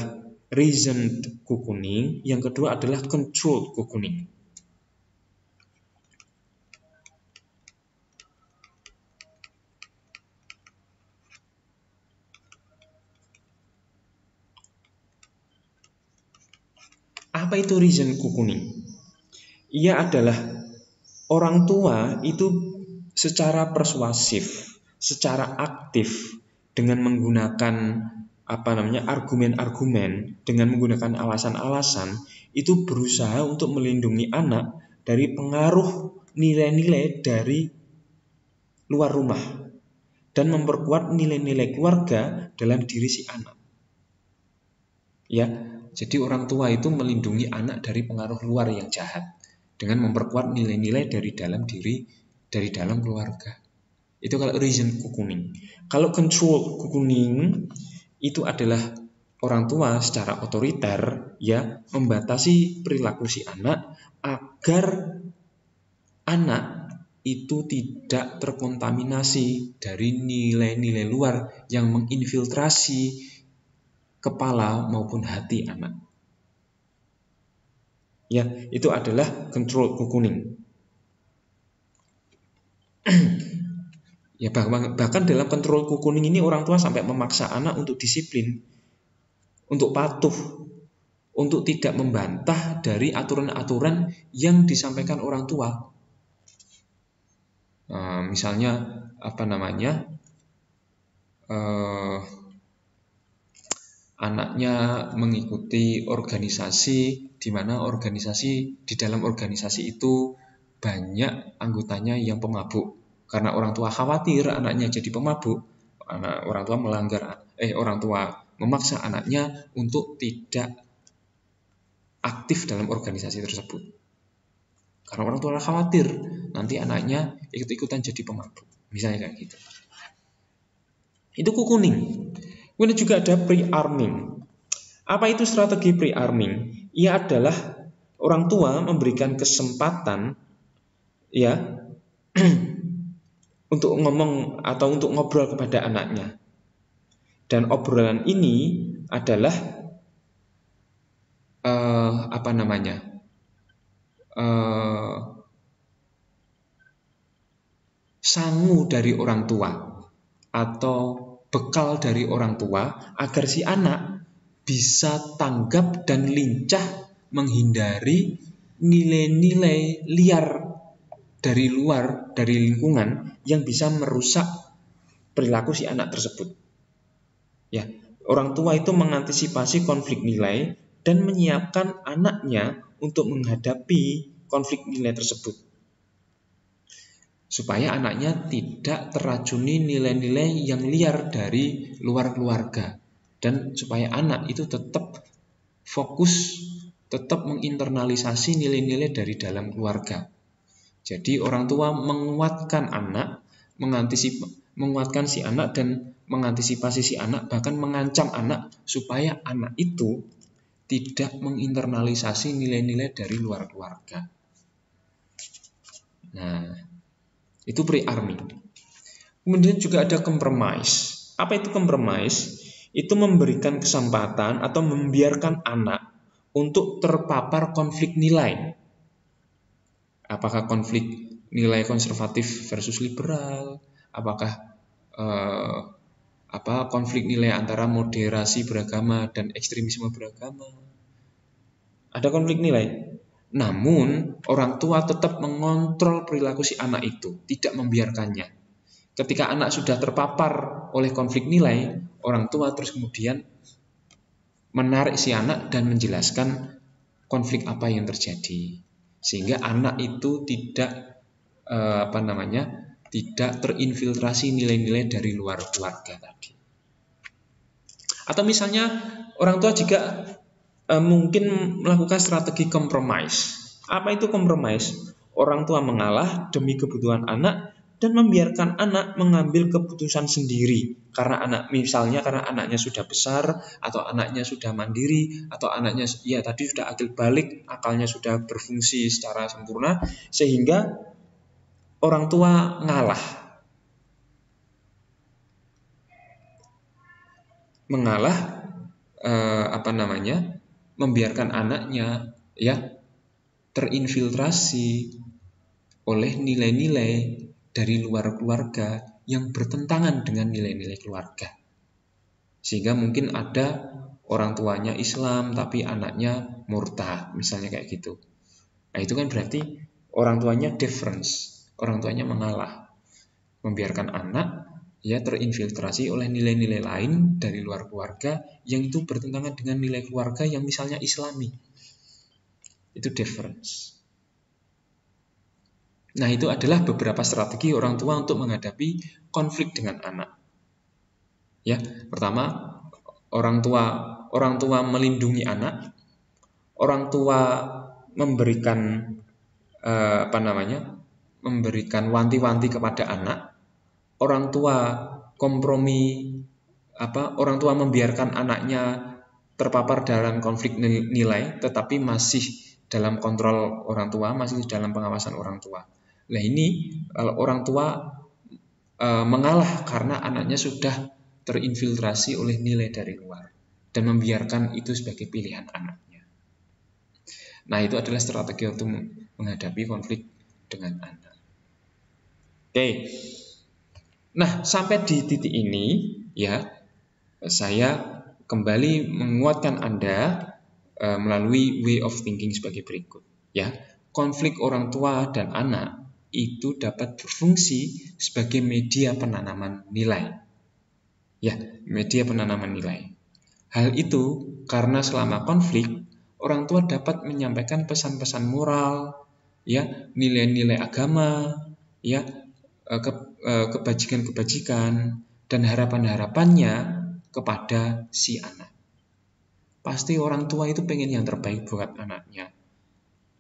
reasoned kukuning, yang kedua adalah controlled kukuning. Apa itu reason cocooning? Ia adalah orang tua itu secara persuasif, secara aktif dengan menggunakan argumen-argumen, dengan menggunakan alasan-alasan, itu berusaha untuk melindungi anak dari pengaruh nilai-nilai dari luar rumah dan memperkuat nilai-nilai keluarga dalam diri si anak. Ya, jadi orang tua itu melindungi anak dari pengaruh luar yang jahat dengan memperkuat nilai-nilai dari dalam keluarga. Itu kalau reason cocooning. Kalau control cocooning itu adalah orang tua secara otoriter ya membatasi perilaku si anak agar anak itu tidak terkontaminasi dari nilai-nilai luar yang menginfiltrasi kepala maupun hati anak. Ya, itu adalah control cocooning. Ya, bahkan dalam control cocooning ini orang tua sampai memaksa anak untuk disiplin, untuk patuh, untuk tidak membantah dari aturan-aturan yang disampaikan orang tua. Misalnya anaknya mengikuti organisasi di mana di dalam organisasi itu banyak anggotanya yang pemabuk. Karena orang tua khawatir anaknya jadi pemabuk, orang tua memaksa anaknya untuk tidak aktif dalam organisasi tersebut. Karena orang tua khawatir nanti anaknya ikut-ikutan jadi pemabuk. Misalnya kayak gitu. Itu cocooning. Kemudian juga ada pre-arming. Apa itu strategi pre-arming? Ia adalah orang tua memberikan kesempatan ya untuk ngomong atau untuk ngobrol kepada anaknya. Dan obrolan ini adalah sangu dari orang tua atau bekal dari orang tua agar si anak bisa tanggap dan lincah menghindari nilai-nilai liar dari luar, dari lingkungan yang bisa merusak perilaku si anak tersebut. Ya, orang tua itu mengantisipasi konflik nilai dan menyiapkan anaknya untuk menghadapi konflik nilai tersebut. Supaya anaknya tidak terracuni nilai-nilai yang liar dari luar keluarga. Dan supaya anak itu tetap fokus, tetap menginternalisasi nilai-nilai dari dalam keluarga. Jadi orang tua menguatkan anak, menguatkan si anak dan mengantisipasi si anak, bahkan mengancam anak supaya anak itu tidak menginternalisasi nilai-nilai dari luar keluarga. Nah, itu pre-arming. Kemudian juga ada compromise. Apa itu compromise? Itu memberikan kesempatan atau membiarkan anak untuk terpapar konflik nilai. Apakah konflik nilai konservatif versus liberal? Apakah konflik nilai antara moderasi beragama dan ekstremisme beragama? Ada konflik nilai. Namun orang tua tetap mengontrol perilaku si anak itu, tidak membiarkannya. Ketika anak sudah terpapar oleh konflik nilai, orang tua terus kemudian menarik si anak dan menjelaskan konflik apa yang terjadi, sehingga anak itu tidak tidak terinfiltrasi nilai-nilai dari luar keluarga tadi. Atau misalnya orang tua juga mungkin melakukan strategi compromise. Apa itu compromise? Orang tua mengalah demi kebutuhan anak dan membiarkan anak mengambil keputusan sendiri karena anaknya sudah besar atau anaknya sudah mandiri atau anaknya tadi sudah akil balik, akalnya sudah berfungsi secara sempurna sehingga orang tua mengalah membiarkan anaknya terinfiltrasi oleh nilai-nilai dari luar keluarga yang bertentangan dengan nilai-nilai keluarga. Sehingga mungkin ada orang tuanya Islam tapi anaknya murtad, misalnya kayak gitu. Nah, itu kan berarti orang tuanya difference, orang tuanya mengalah, membiarkan anak ya terinfiltrasi oleh nilai-nilai lain dari luar keluarga yang itu bertentangan dengan nilai keluarga yang misalnya Islami. Itu difference. Nah, itu adalah beberapa strategi orang tua untuk menghadapi konflik dengan anak. Ya, pertama, orang tua melindungi anak, orang tua memberikan memberikan wanti-wanti kepada anak, orang tua kompromi orang tua membiarkan anaknya terpapar dalam konflik nilai, tetapi masih dalam kontrol orang tua, masih dalam pengawasan orang tua. Nah, ini kalau orang tua mengalah karena anaknya sudah terinfiltrasi oleh nilai dari luar dan membiarkan itu sebagai pilihan anaknya. Nah, itu adalah strategi untuk menghadapi konflik dengan anak. Oke. Nah, sampai di titik ini ya, saya kembali menguatkan Anda melalui way of thinking sebagai berikut ya. Konflik orang tua dan anak itu dapat berfungsi sebagai media penanaman nilai. Ya, media penanaman nilai. Hal itu karena selama konflik orang tua dapat menyampaikan pesan-pesan moral, ya, nilai-nilai agama, ya, kebajikan-kebajikan dan harapan-harapannya kepada si anak. Pasti orang tua itu pengen yang terbaik buat anaknya,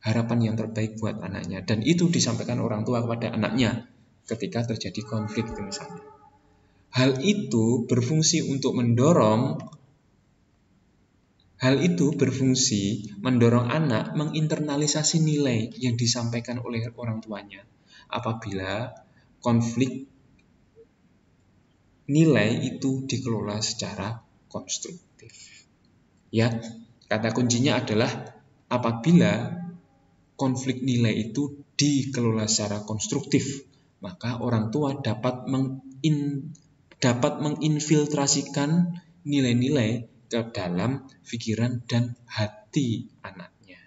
harapan yang terbaik buat anaknya, dan itu disampaikan orang tua kepada anaknya ketika terjadi konflik misalnya. Hal itu berfungsi mendorong anak menginternalisasi nilai yang disampaikan oleh orang tuanya. Apabila konflik nilai itu dikelola secara konstruktif. Ya, kata kuncinya adalah apabila konflik nilai itu dikelola secara konstruktif, maka orang tua dapat menginfiltrasikan nilai-nilai ke dalam pikiran dan hati anaknya.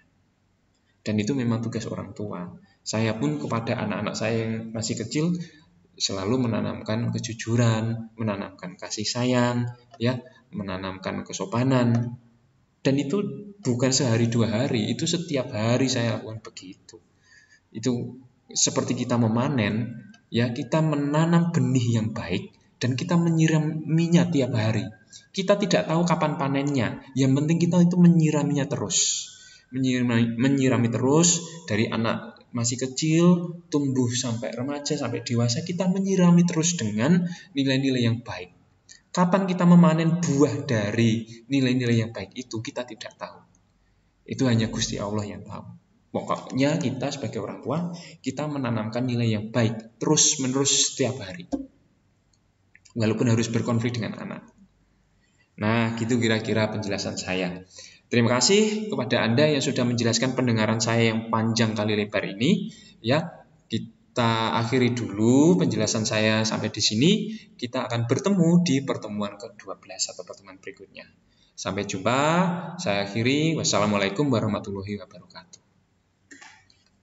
Dan itu memang tugas orang tua. Saya pun kepada anak-anak saya yang masih kecil selalu menanamkan kejujuran, menanamkan kasih sayang, ya, menanamkan kesopanan. Dan itu bukan sehari dua hari, itu setiap hari saya lakukan begitu. Itu seperti kita memanen, ya, kita menanam benih yang baik dan kita menyiraminya tiap hari. Kita tidak tahu kapan panennya, yang penting kita itu menyiraminya terus. Menyirami terus dari anak masih kecil, tumbuh sampai remaja, sampai dewasa, kita menyirami terus dengan nilai-nilai yang baik. Kapan kita memanen buah dari nilai-nilai yang baik itu, kita tidak tahu. Itu hanya Gusti Allah yang tahu. Pokoknya kita sebagai orang tua, kita menanamkan nilai yang baik terus-menerus setiap hari. Walaupun harus berkonflik dengan anak. Nah, gitu kira-kira penjelasan saya. Terima kasih kepada Anda yang sudah menjelaskan pendengaran saya yang panjang kali lebar ini. Ya, kita akhiri dulu penjelasan saya sampai di sini. Kita akan bertemu di pertemuan ke-12 atau pertemuan berikutnya. Sampai jumpa. Saya akhiri. Wassalamualaikum warahmatullahi wabarakatuh.